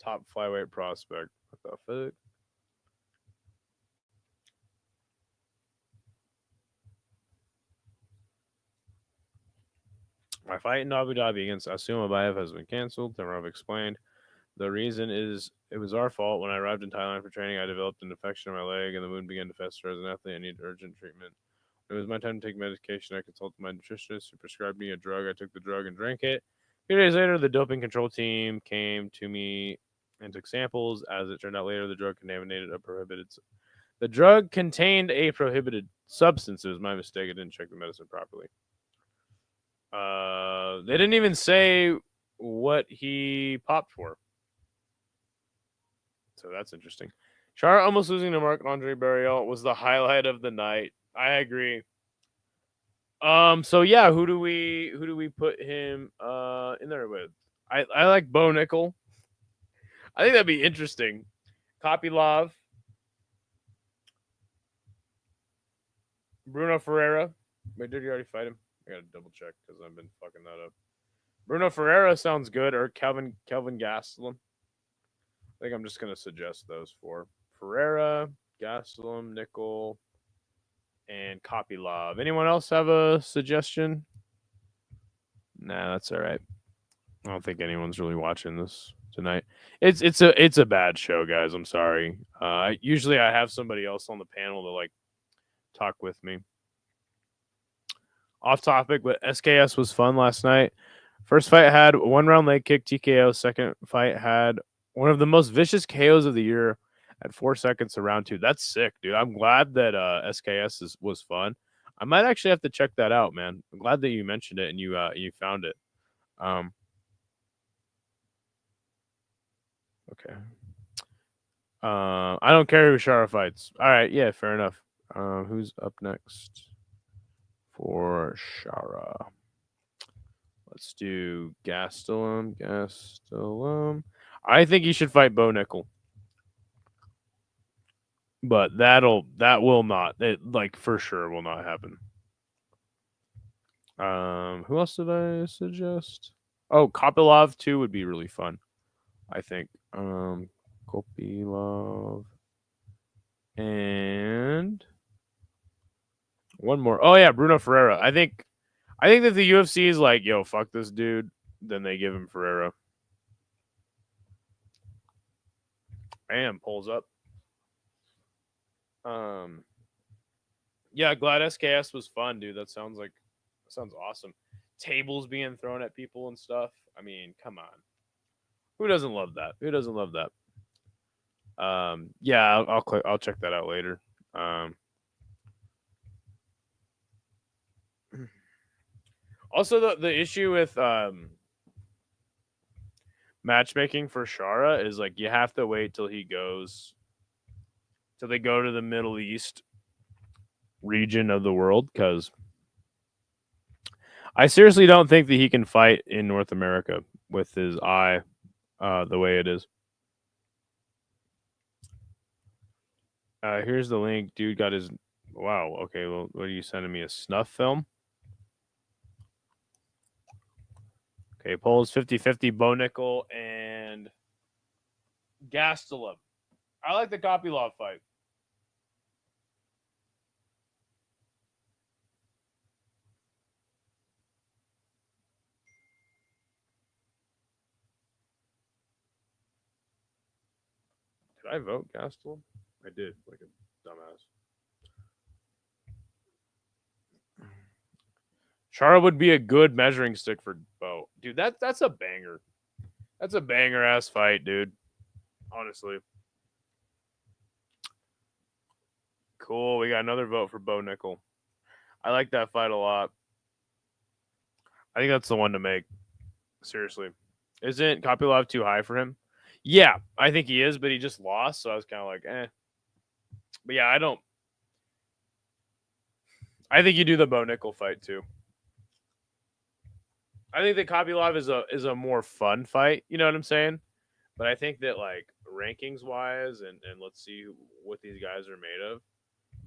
top flyweight prospect. What the fuck? My fight in Abu Dhabi against Asu Amabayev has been canceled. Temirov explained. The reason is it was our fault. When I arrived in Thailand for training, I developed an infection in my leg and the wound began to fester. As an athlete, I needed urgent treatment. It was my time to take medication. I consulted my nutritionist who prescribed me a drug. I took the drug and drank it. A few days later, the doping control team came to me and took samples. As it turned out later, the drug contained a prohibited substance. It was my mistake. I didn't check the medicine properly. They didn't even say what he popped for. So that's interesting. Chara almost losing to Marc-Andre Barrial was the highlight of the night. I agree. So yeah, who do we put him in there with? I like Bo Nickel. I think that'd be interesting. Kopylov, Bruno Ferreira. Wait, did you already fight him? I gotta double check because I've been fucking that up. Bruno Ferreira sounds good, or Kelvin Gastelum. I think I'm just gonna suggest those four: Ferreira, Gastelum, Nickel, and Kopylov. Anyone else have a suggestion? Nah, that's all right. I don't think anyone's really watching this tonight. It's a bad show, guys. I'm sorry. Usually I have somebody else on the panel to like talk with me. Off topic, but SKS was fun last night. First fight had 1 round leg kick TKO. Second fight had one of the most vicious KOs of the year at 4 seconds of round 2. That's sick, dude. I'm glad that SKS was fun. I might actually have to check that out, man. I'm glad that you mentioned it and you found it. Okay. I don't care who Shara fights. All right, yeah, fair enough. Who's up next for Shara? Let's do Gastelum. I think he should fight Bo Nickel. But that will not. It like for sure will not happen. Who else did I suggest? Oh, Kopylov too would be really fun. I think. Kopylov. And one more. Oh yeah, Bruno Ferreira. I think that the UFC is like, yo, fuck this dude. Then they give him Ferreira. Bam, pulls up. Yeah, glad SKS was fun, dude. That sounds awesome. Tables being thrown at people and stuff. I mean, come on. Who doesn't love that? Yeah, I'll check that out later. Also, the issue with matchmaking for Shara is like you have to wait till they go to the Middle East region of the world, because I seriously don't think that he can fight in North America with his eye the way it is. Here's the link. Dude got his... Wow, okay, well, what are you sending me? A snuff film? Okay, polls 50-50, Bo Nickel and Gastelum. I like the Kopylov fight. Did I vote Gastelum? I did, like a dumbass. Chara would be a good measuring stick for Bo. Dude, that's a banger. That's a banger ass fight, dude. Honestly. Cool. We got another vote for Bo Nickel. I like that fight a lot. I think that's the one to make. Seriously. Isn't Kopylov too high for him? Yeah, I think he is, but he just lost, so I was kind of like, eh. But yeah, I think you do the Bo Nickel fight too. I think that Kopylov is a more fun fight. You know what I'm saying? But I think that like rankings wise, and let's see what these guys are made of.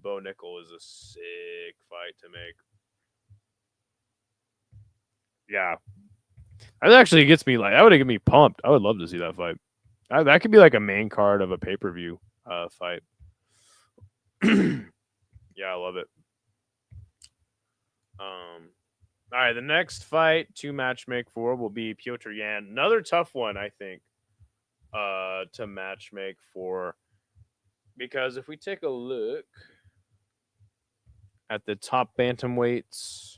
Bo Nickel is a sick fight to make. Yeah, that actually gets me like that would get me pumped. I would love to see that fight. That could be like a main card of a pay per view fight. Yeah, I love it. All right, the next fight to matchmake for will be Piotr Yan. Another tough one, I think, to matchmake for, because if we take a look at the top bantamweights,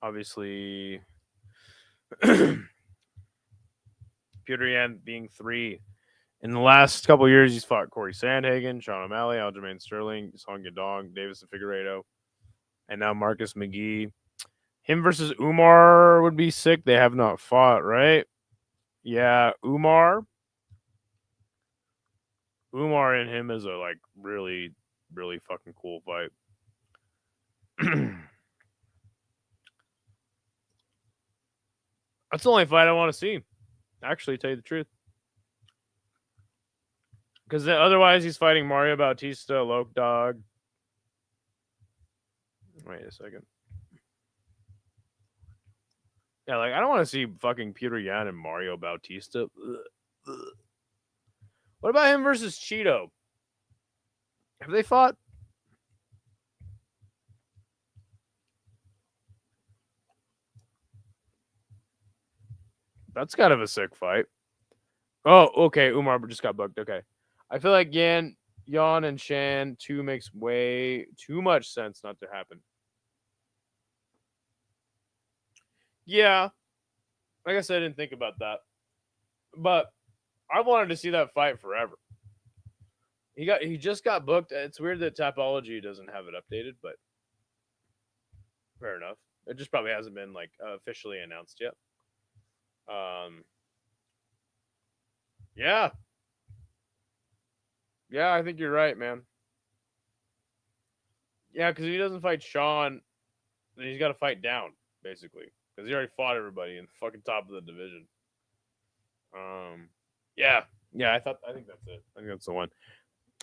obviously Piotr Yan being 3. In the last couple of years, he's fought Corey Sandhagen, Sean O'Malley, Aljamain Sterling, Song Yadong, Davis Figueiredo, and now Marcus McGee. Him versus Umar would be sick. They have not fought, right? Yeah, Umar and him is a like really, really fucking cool fight. That's the only fight I want to see. Actually, tell you the truth. Because otherwise, he's fighting Mario Bautista, Loke Dog. Wait a second. Yeah, like I don't want to see fucking Peter Yan and Mario Bautista. Ugh. What about him versus Cheeto? Have they fought? That's kind of a sick fight. Oh, okay. Umar just got booked. Okay. I feel like Yan and Shan 2 makes way too much sense not to happen. Yeah. I guess I didn't think about that. But I wanted to see that fight forever. He just got booked. It's weird that Tapology doesn't have it updated, but fair enough. It just probably hasn't been like officially announced yet. Yeah. Yeah, I think you're right, man. Yeah, because if he doesn't fight Sean, then he's got to fight down, basically. Because he already fought everybody in the fucking top of the division. Yeah. Yeah, I think that's it. I think that's the one.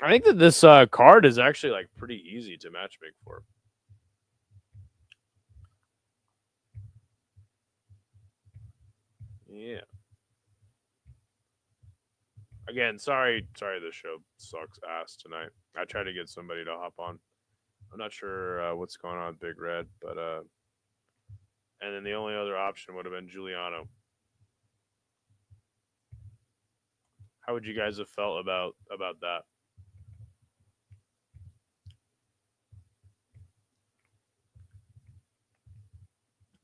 I think that this card is actually like pretty easy to matchmake for. Yeah. Again, sorry this show sucks ass tonight. I tried to get somebody to hop on. I'm not sure what's going on with Big Red, but and then the only other option would have been Giuliano. How would you guys have felt about that?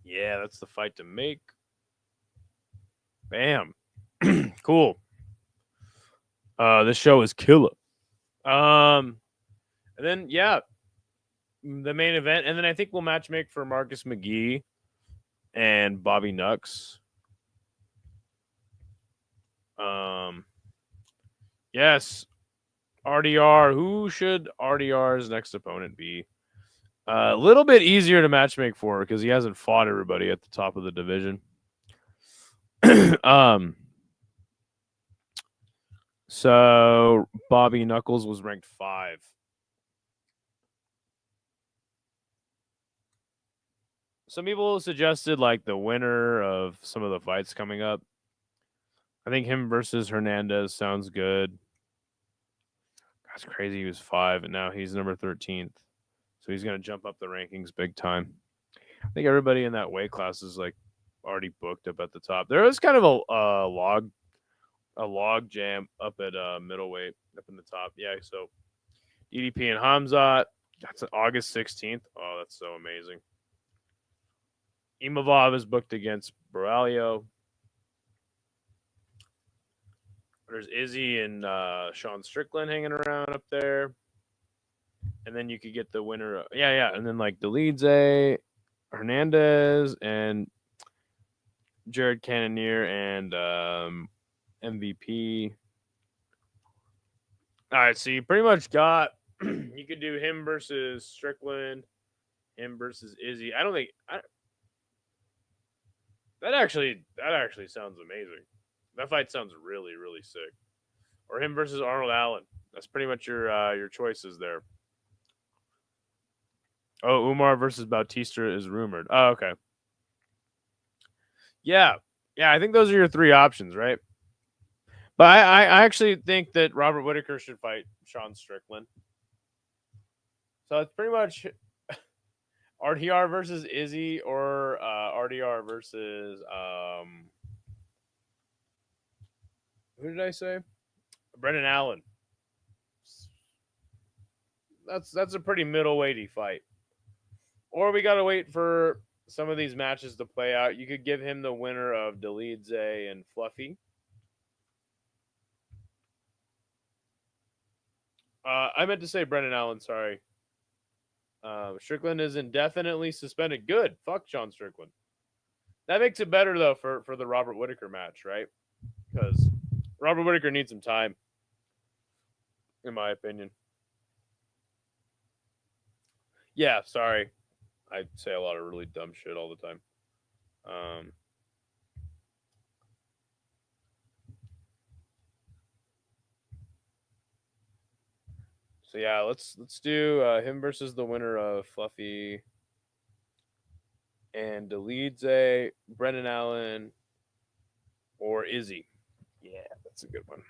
Yeah, that's the fight to make. Bam. Cool. This show is killer. And then yeah, the main event, and then I think we'll matchmake for Marcus McGee and Bobby Nux. Yes, RDR. Who should RDR's next opponent be? A little bit easier to matchmake for because he hasn't fought everybody at the top of the division. So Bobby Knuckles was ranked 5. Some people suggested like the winner of some of the fights coming up. I think him versus Hernandez sounds good. That's crazy. He was 5 and now he's number 13th. So he's going to jump up the rankings big time. I think everybody in that weight class is like already booked up at the top. There is kind of a log jam up at middleweight up in the top. Yeah, so DDP and Hamzat. That's August 16th. Oh, that's so amazing. Imavov is booked against Boralio. There's Izzy and Sean Strickland hanging around up there. And then you could get the winner. Yeah. And then like Delidze, Hernandez, and Jared Cannonier and MVP. All right, so you pretty much got you could do him versus Strickland, him versus Izzy. That actually sounds amazing. That fight sounds really sick. Or him versus Arnold Allen. That's pretty much your choices there. Oh, Umar versus Bautista is rumored. Oh, okay. Yeah. I think those are your 3 options, right? But I actually think that Robert Whitaker should fight Sean Strickland. So it's pretty much RDR versus Izzy or RDR versus who did I say? Brendan Allen. That's a pretty middleweighty fight. Or we gotta wait for some of these matches to play out. You could give him the winner of Delidze and Fluffy. I meant to say Brendan Allen. Sorry. Strickland is indefinitely suspended. Good. Fuck Sean Strickland. That makes it better though for the Robert Whitaker match, right? Because Robert Whitaker needs some time, in my opinion. Yeah, sorry. I say a lot of really dumb shit all the time. So yeah, let's do him versus the winner of Fluffy and Delidze, Brendan Allen, or Izzy. Yeah, that's a good one.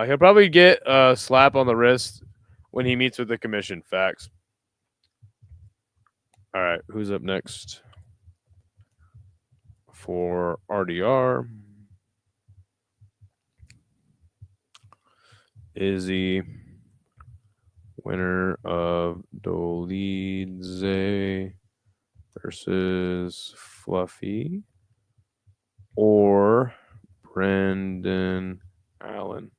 He'll probably get a slap on the wrist when he meets with the commission. Facts. All right, who's up next for RDR? Izzy, winner of Dolidze versus Fluffy, or Brendan Allen.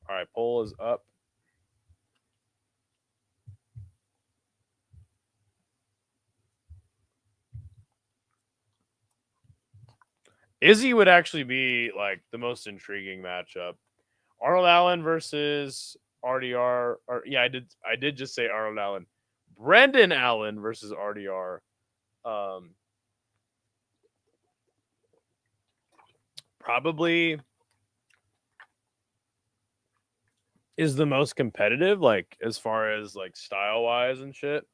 All right, poll is up. Izzy would actually be like the most intriguing matchup. Arnold Allen versus RDR. Or yeah, I did just say Arnold Allen. Brendan Allen versus RDR. Probably is the most competitive, like as far as like style wise and shit.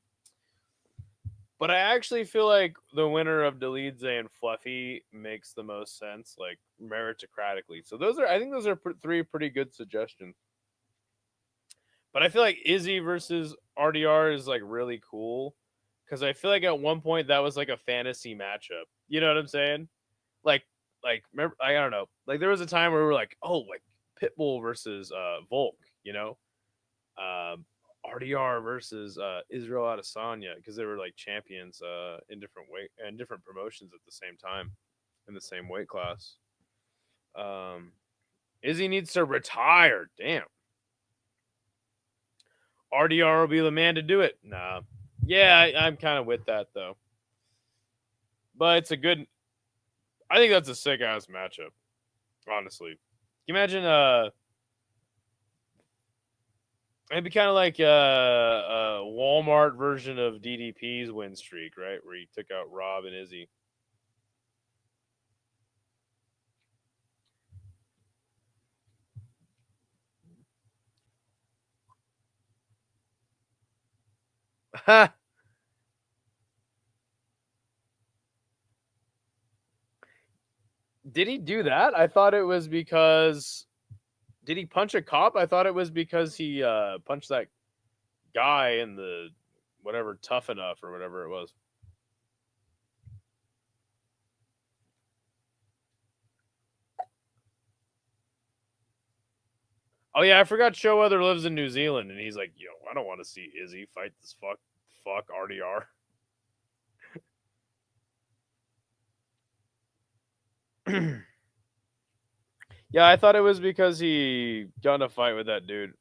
But I actually feel like the winner of Delidze and Fluffy makes the most sense, like meritocratically. So I think those are three pretty good suggestions. But I feel like Izzy versus RDR is like really cool because I feel like at one point that was like a fantasy matchup. You know what I'm saying? Like, remember, I don't know. Like there was a time where we were like, oh, like Pitbull versus Volk. You know, RDR versus Israel Adesanya because they were like champions in different weight and different promotions at the same time in the same weight class. Izzy needs to retire. Damn. RDR will be the man to do it. Nah. Yeah, I'm kind of with that though. But it's a good. I think that's a sick ass matchup. Honestly, can you imagine? It'd be kind of like a Walmart version of DDP's win streak, right? Where he took out Rob and Izzy. Did he do that? I thought it was because. Did he punch a cop? I thought it was because he punched that guy in the whatever Tough Enough or whatever it was. Oh yeah, I forgot Showweather lives in New Zealand, and he's like, "Yo, I don't want to see Izzy fight this fuck RDR." Yeah, I thought it was because he got in a fight with that dude.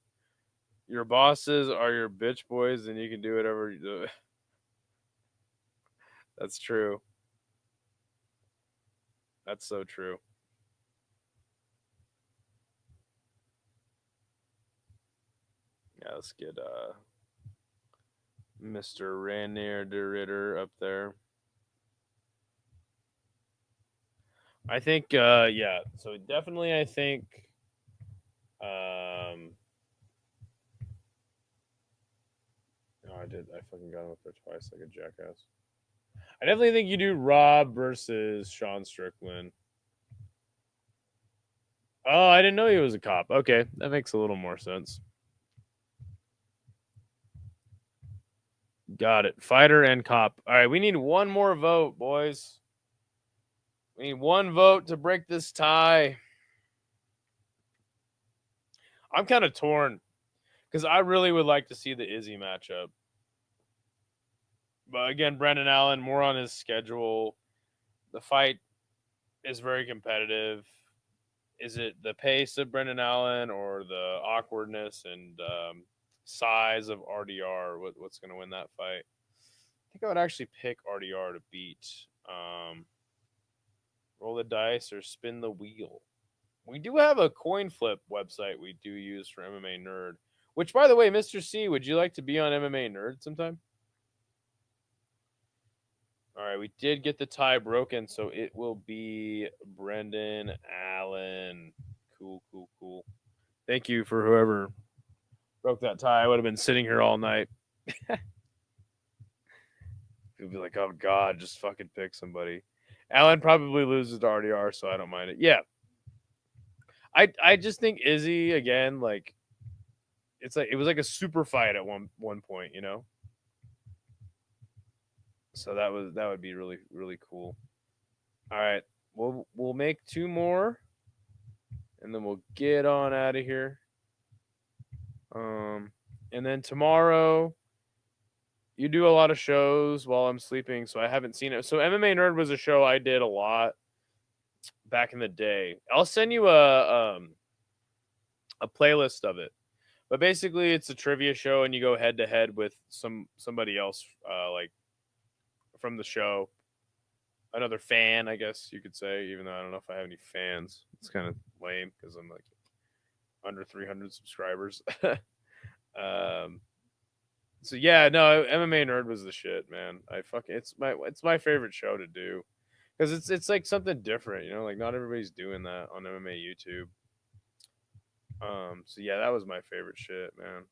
Your bosses are your bitch boys, and you can do whatever you do. That's true. That's so true. Yeah, let's get Mr. Rainier de Ritter up there. I think yeah, so definitely I think oh, I fucking got him up there twice like a jackass. I definitely think you do Rob versus Sean Strickland. Oh, I didn't know he was a cop. Okay, that makes a little more sense. Got it. Fighter and cop. All right, we need one more vote, boys. We need one vote to break this tie. I'm kind of torn because I really would like to see the Izzy matchup. But again, Brendan Allen, more on his schedule. The fight is very competitive. Is it the pace of Brendan Allen or the awkwardness and size of RDR? What's going to win that fight? I think I would actually pick RDR to beat. Roll the dice or spin the wheel. We do have a coin flip website we do use for MMA Nerd. Which, by the way, Mr. C, would you like to be on MMA Nerd sometime? All right, we did get the tie broken, so it will be Brendan Allen. Cool. Thank you for whoever broke that tie, I would have been sitting here all night. He'll be like, "Oh God, just fucking pick somebody." Alan probably loses to RDR, so I don't mind it. Yeah, I just think Izzy again, like it's like it was like a super fight at one point, you know. So that would be really really cool. All right, we'll make 2 more, and then we'll get on out of here. And then tomorrow, you do a lot of shows while I'm sleeping, so I haven't seen it. So MMA Nerd was a show I did a lot back in the day. I'll send you a playlist of it. But basically, it's a trivia show, and you go head to head with somebody else, like from the show, another fan, I guess you could say. Even though I don't know if I have any fans, it's kind of lame because I'm like under 300 subscribers. So yeah, no, MMA Nerd was the shit, man. It's my favorite show to do because it's like something different, you know. Like not everybody's doing that on MMA YouTube. So yeah, that was my favorite shit, man.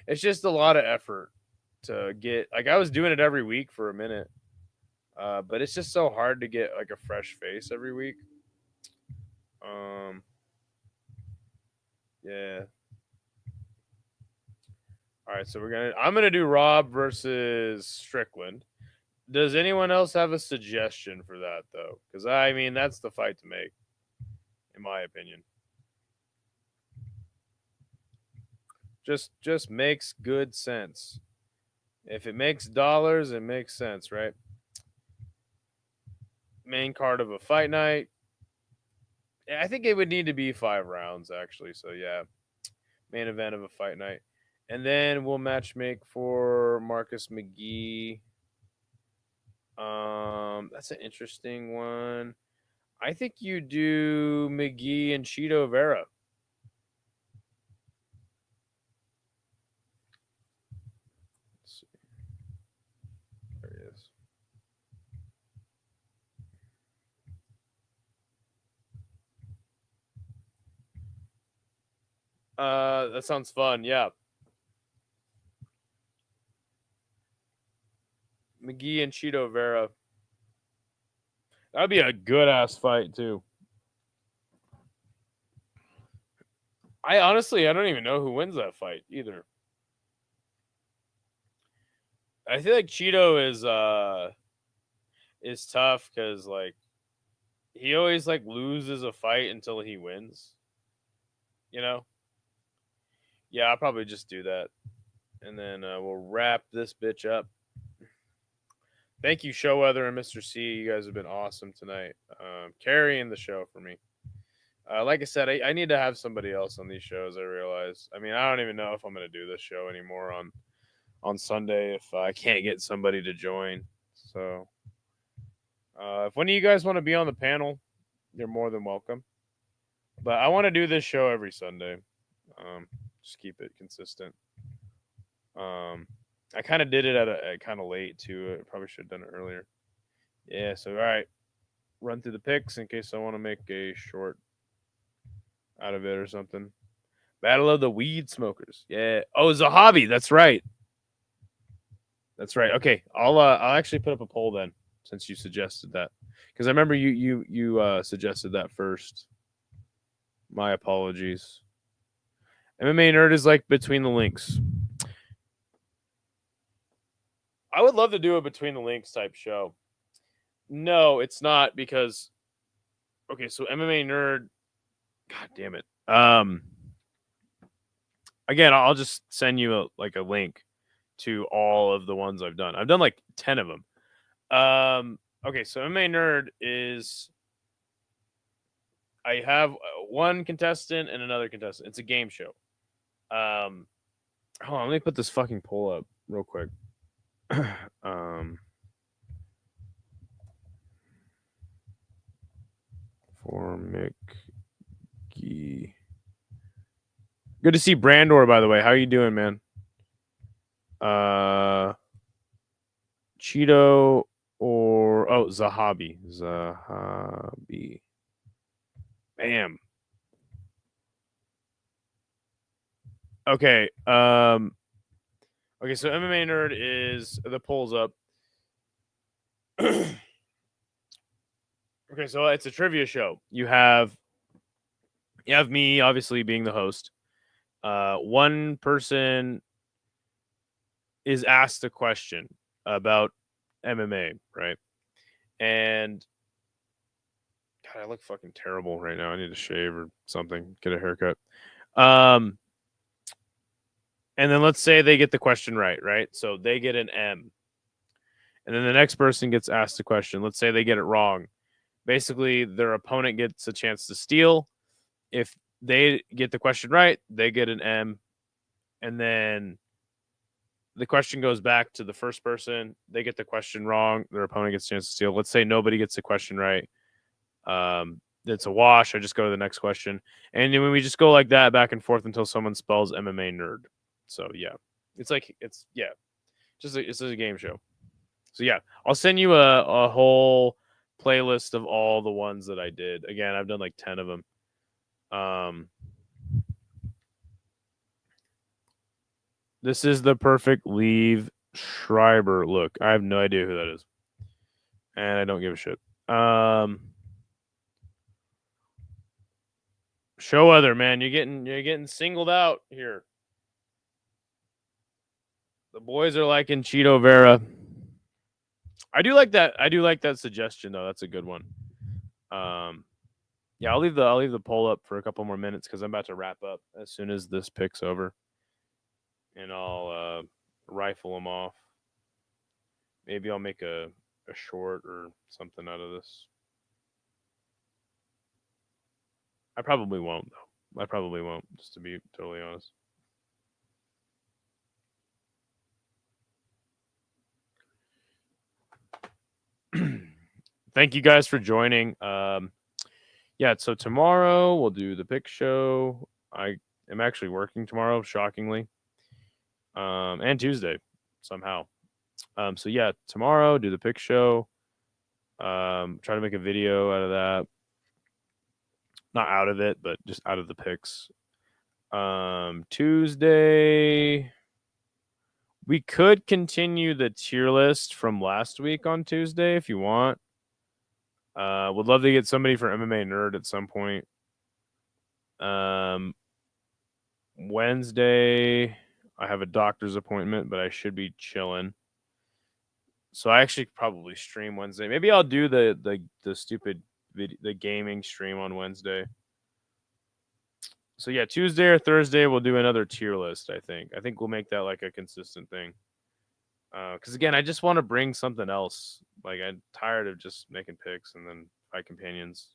It's just a lot of effort to get. Like I was doing it every week for a minute, but it's just so hard to get like a fresh face every week. Yeah. All right, so I'm gonna do Rob versus Strickland. Does anyone else have a suggestion for that though? Because I mean, that's the fight to make, in my opinion. Just makes good sense. If it makes dollars, it makes sense, right? Main card of a fight night. I think it would need to be 5 rounds actually. So yeah, main event of a fight night, and then we'll match make for Marcus McGee. That's an interesting one. I think you do McGee and Cheeto Vera. Let's see. There he is. That sounds fun. Yeah. McGee and Cheeto Vera. That'd be a good ass fight too. I don't even know who wins that fight either. I feel like Cheeto is tough because like he always like loses a fight until he wins. You know? Yeah, I'll probably just do that. And then we'll wrap this bitch up. Thank you, Showweather and Mr. C. You guys have been awesome tonight. Carrying the show for me. Like I said, I need to have somebody else on these shows, I realize. I mean, I don't even know if I'm going to do this show anymore on Sunday if I can't get somebody to join. So if one of you guys want to be on the panel, you're more than welcome. But I want to do this show every Sunday. Just keep it consistent. I kind of did it at kind of late too. I probably should have done it earlier. Yeah. So all right, run through the picks in case I want to make a short out of it or something. Battle of the Weed Smokers. Yeah. Oh, Zahabi. That's right. That's right. Okay. I'll actually put up a poll then since you suggested that because I remember you suggested that first. My apologies. MMA Nerd is like between the links. I would love to do a between the links type show. No, it's not because okay, so MMA Nerd, god damn it. Again, I'll just send you a link to all of the ones I've done. I've done like 10 of them. Okay, so MMA Nerd is I have one contestant and another contestant. It's a game show. Hold on, let me put this fucking poll up real quick. For Mickey. Good to see Brandor, by the way. How are you doing, man? Cheeto or Zahabi. Zahabi. Bam. Okay. Okay, so MMA Nerd is the polls up. Okay, so it's a trivia show. You have me obviously being the host. One person is asked a question about MMA, right? And God, I look fucking terrible right now. I need to shave or something, get a haircut. And then let's say they get the question right? So they get an M. And then the next person gets asked a question. Let's say they get it wrong. Basically, their opponent gets a chance to steal. If they get the question right, they get an M. And then the question goes back to the first person. They get the question wrong. Their opponent gets a chance to steal. Let's say nobody gets the question right. It's a wash. I just go to the next question. And then we just go like that back and forth until someone spells MMA Nerd. So, yeah. It's just a game show. So, yeah. I'll send you a whole playlist of all the ones that I did. Again, I've done like 10 of them. This is the perfect Liev Schreiber look. I have no idea who that is. And I don't give a shit. Show other, man. You're getting singled out here. The boys are liking Cheeto Vera. I do like that suggestion though. That's a good one. Yeah, I'll leave the poll up for a couple more minutes because I'm about to wrap up as soon as this pick's over, and I'll rifle them off. Maybe I'll make a short or something out of this. I probably won't though. I probably won't, just to be totally honest. Thank you guys for joining. Yeah, so tomorrow we'll do the pick show. I am actually working tomorrow, shockingly. And Tuesday somehow. So yeah, tomorrow do the pick show. Try to make a video out of that. Not out of it, but just out of the picks. Tuesday, we could continue the tier list from last week on Tuesday if you want. Would love to get somebody for MMA Nerd at some point. Wednesday, I have a doctor's appointment, but I should be chilling. So I actually probably stream Wednesday. Maybe I'll do the stupid the gaming stream on Wednesday. So yeah, Tuesday or Thursday we'll do another tier list. I think we'll make that like a consistent thing. Because again, I just want to bring something else. Like I'm tired of just making picks and then fight companions.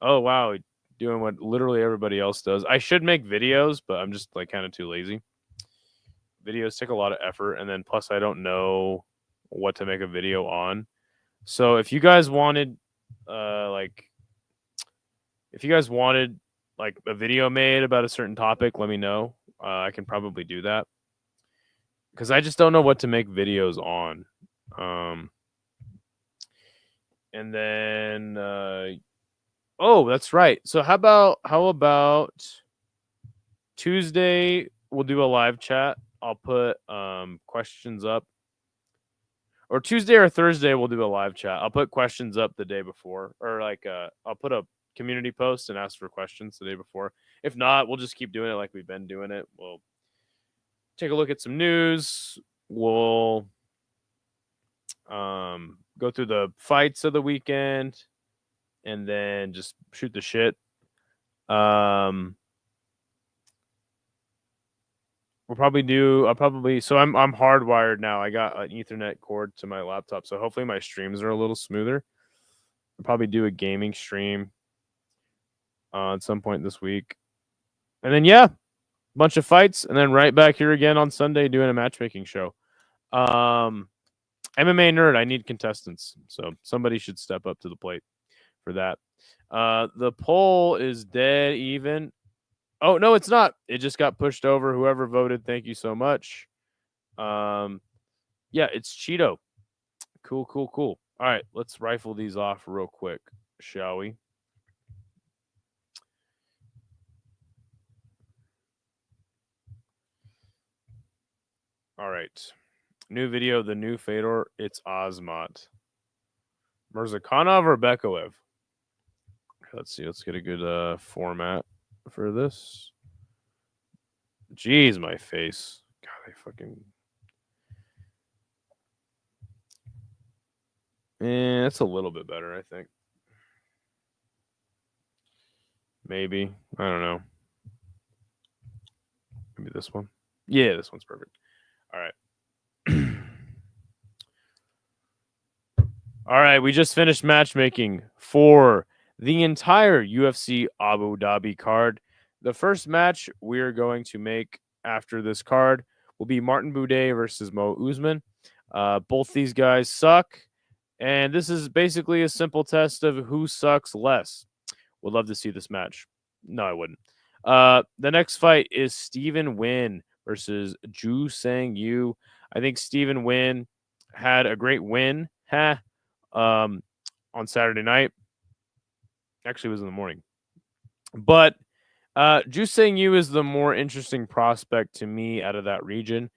Oh wow, doing what literally everybody else does. I should make videos, but I'm just like kind of too lazy. Videos take a lot of effort, and then plus I don't know what to make a video on. So if you guys wanted, like a video made about a certain topic, let me know. I can probably do that because I just don't know what to make videos on. And then, oh, that's right. So how about Tuesday? We'll do a live chat. I'll put questions up. Or Tuesday or Thursday, we'll do a live chat. I'll put questions up the day before, or like I'll put a community post and ask for questions the day before. If not, we'll just keep doing it like we've been doing it. We'll take a look at some news. We'll go through the fights of the weekend, and then just shoot the shit. I'll probably so I'm hardwired now. I got an Ethernet cord to my laptop, so hopefully my streams are a little smoother. I'll probably do a gaming stream at some point this week. And then yeah, bunch of fights, and then right back here again on Sunday doing a matchmaking show. MMA Nerd, I need contestants. So somebody should step up to the plate for that. The poll is dead even. Oh, no, it's not. It just got pushed over. Whoever voted, thank you so much. Yeah, it's Cheeto. Cool. All right, let's rifle these off real quick, shall we? All right. New video, the new Fedor. It's Ozmot. Mirzakhanov or Bekaev? Let's see. Let's get a good format for this. Jeez, my face. God, I fucking. That's a little bit better, I think. Maybe. I don't know. Maybe this one. Yeah, this one's perfect. All right. All right, we just finished matchmaking for the entire UFC Abu Dhabi card. The first match we're going to make after this card will be Martin Buday versus Mo Usman. Both these guys suck, and this is basically a simple test of who sucks less. Would love to see this match. No, I wouldn't. The next fight is Stephen Wynn versus Ju Sang Yu. I think Stephen Wynn had a great win on Saturday night. Actually, it was in the morning. But Ju Sang Yu is the more interesting prospect to me out of that region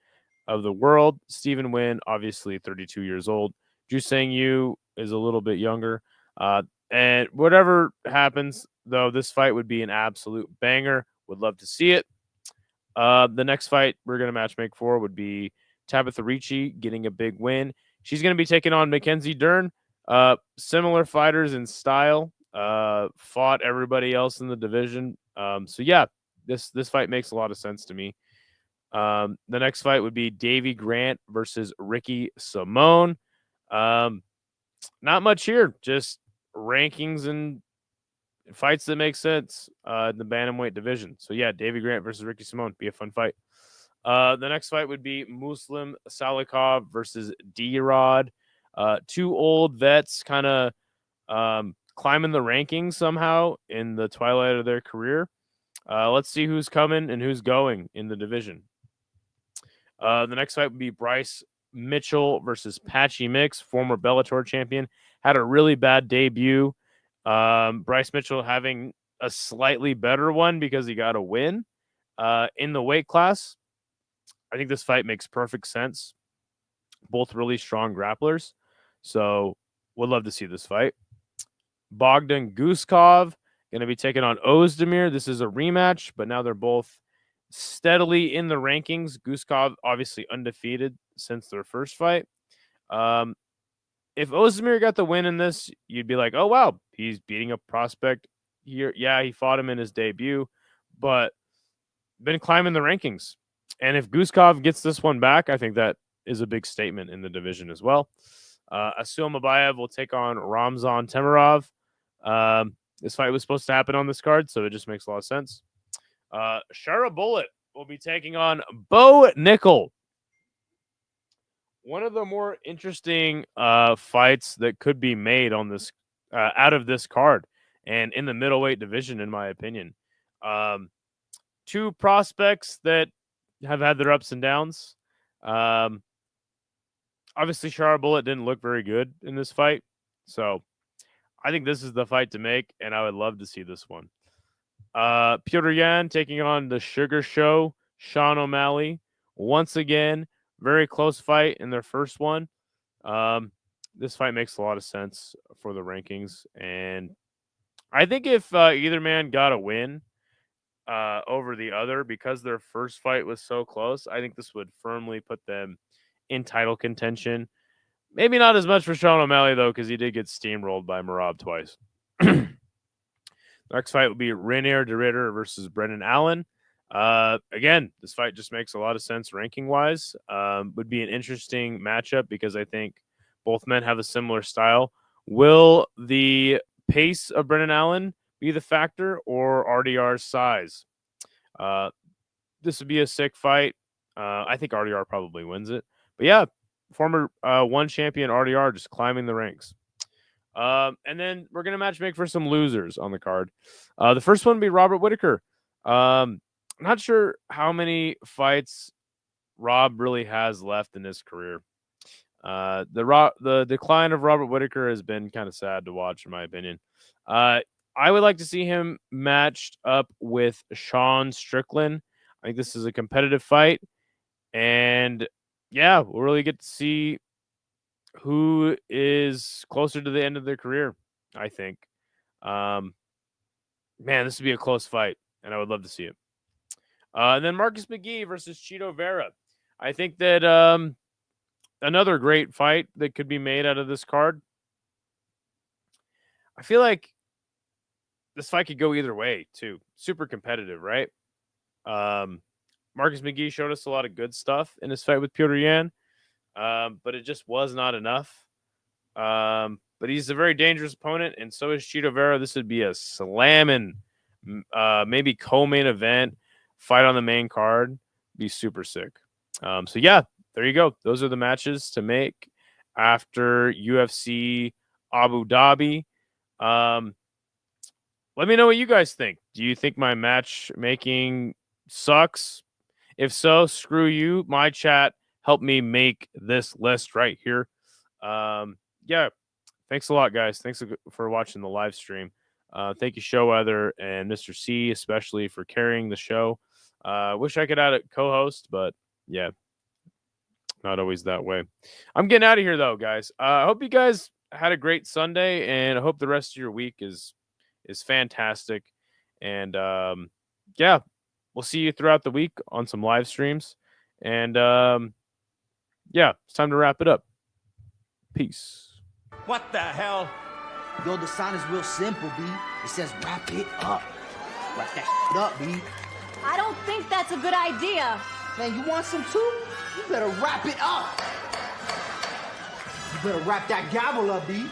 of the world. Stephen Wynn, obviously 32 years old. Ju Sang Yu is a little bit younger. And whatever happens, though, this fight would be an absolute banger. Would love to see it. The next fight we're going to matchmake for would be Tabitha Ricci getting a big win. She's going to be taking on Mackenzie Dern. Similar fighters in style. Fought everybody else in the division. So yeah, this fight makes a lot of sense to me. The next fight would be Davy Grant versus Ricky Simone. Not much here, just rankings and fights that make sense in the bantamweight division. So yeah, Davy Grant versus Ricky Simone be a fun fight. The next fight would be Muslim Salikov versus D-Rod. Two old vets kind of climbing the rankings somehow in the twilight of their career. Let's see who's coming and who's going in the division. The next fight would be Bryce Mitchell versus Patchy Mix, former Bellator champion. Had a really bad debut. Bryce Mitchell having a slightly better one because he got a win in the weight class. I think this fight makes perfect sense. Both really strong grapplers. So would love to see this fight. Bogdan Guskov going to be taking on Ozdemir. This is a rematch, but now they're both steadily in the rankings. Guskov obviously undefeated since their first fight. If Ozdemir got the win in this, you'd be like, oh, wow, he's beating a prospect here. Yeah, he fought him in his debut, but been climbing the rankings. And if Guskov gets this one back, I think that is a big statement in the division as well. Asil Mabayev will take on Ramzan Temirov. This fight was supposed to happen on this card, so it just makes a lot of sense. Shara Bullet will be taking on Bo Nickel. One of the more interesting fights that could be made on this out of this card and in the middleweight division, in my opinion. Two prospects that have had their ups and downs. Obviously, Shara Bullet didn't look very good in this fight, so I think this is the fight to make, and I would love to see this one. Petr Yan taking on the Sugar Show, Sean O'Malley. Once again, very close fight in their first one. This fight makes a lot of sense for the rankings, and I think if either man got a win over the other because their first fight was so close, I think this would firmly put them in title contention. Maybe not as much for Sean O'Malley, though, because he did get steamrolled by Merab twice. Next fight will be Rainier de Ritter versus Brendan Allen. Again, this fight just makes a lot of sense ranking-wise. Would be an interesting matchup because I think both men have a similar style. Will the pace of Brendan Allen be the factor or RDR's size? This would be a sick fight. I think RDR probably wins it. But yeah, former one champion RDR just climbing the ranks. And then we're going to matchmake for some losers on the card. The first one would be Robert Whitaker. Not sure how many fights Rob really has left in his career. The decline of Robert Whitaker has been kind of sad to watch, in my opinion. I would like to see him matched up with Sean Strickland. I think this is a competitive fight, and yeah, we'll really get to see who is closer to the end of their career, I think. Man, this would be a close fight, and I would love to see it. And then Marcus McGee versus Chito Vera. I think that another great fight that could be made out of this card. I feel like this fight could go either way, too. Super competitive, right? Marcus McGee showed us a lot of good stuff in his fight with Petr Yan, but it just was not enough. But he's a very dangerous opponent, and so is Chito Vera. This would be a slamming, maybe co-main event fight on the main card. Be super sick. So yeah, there you go. Those are the matches to make after UFC Abu Dhabi. Let me know what you guys think. Do you think my matchmaking sucks? If so, screw you. My chat helped me make this list right here. Yeah, thanks a lot, guys. Thanks for watching the live stream. Thank you, Showweather and Mr. C, especially for carrying the show. Wish I could add a co-host, but yeah, not always that way. I'm getting out of here, though, guys. I hope you guys had a great Sunday, and I hope the rest of your week is fantastic. And yeah, we'll see you throughout the week on some live streams. And yeah, it's time to wrap it up. Peace. What the hell? Yo, the sign is real simple, B. It says wrap it up. Wrap that up, B. I don't think that's a good idea. Man, you want some too? You better wrap it up. You better wrap that gavel up, B.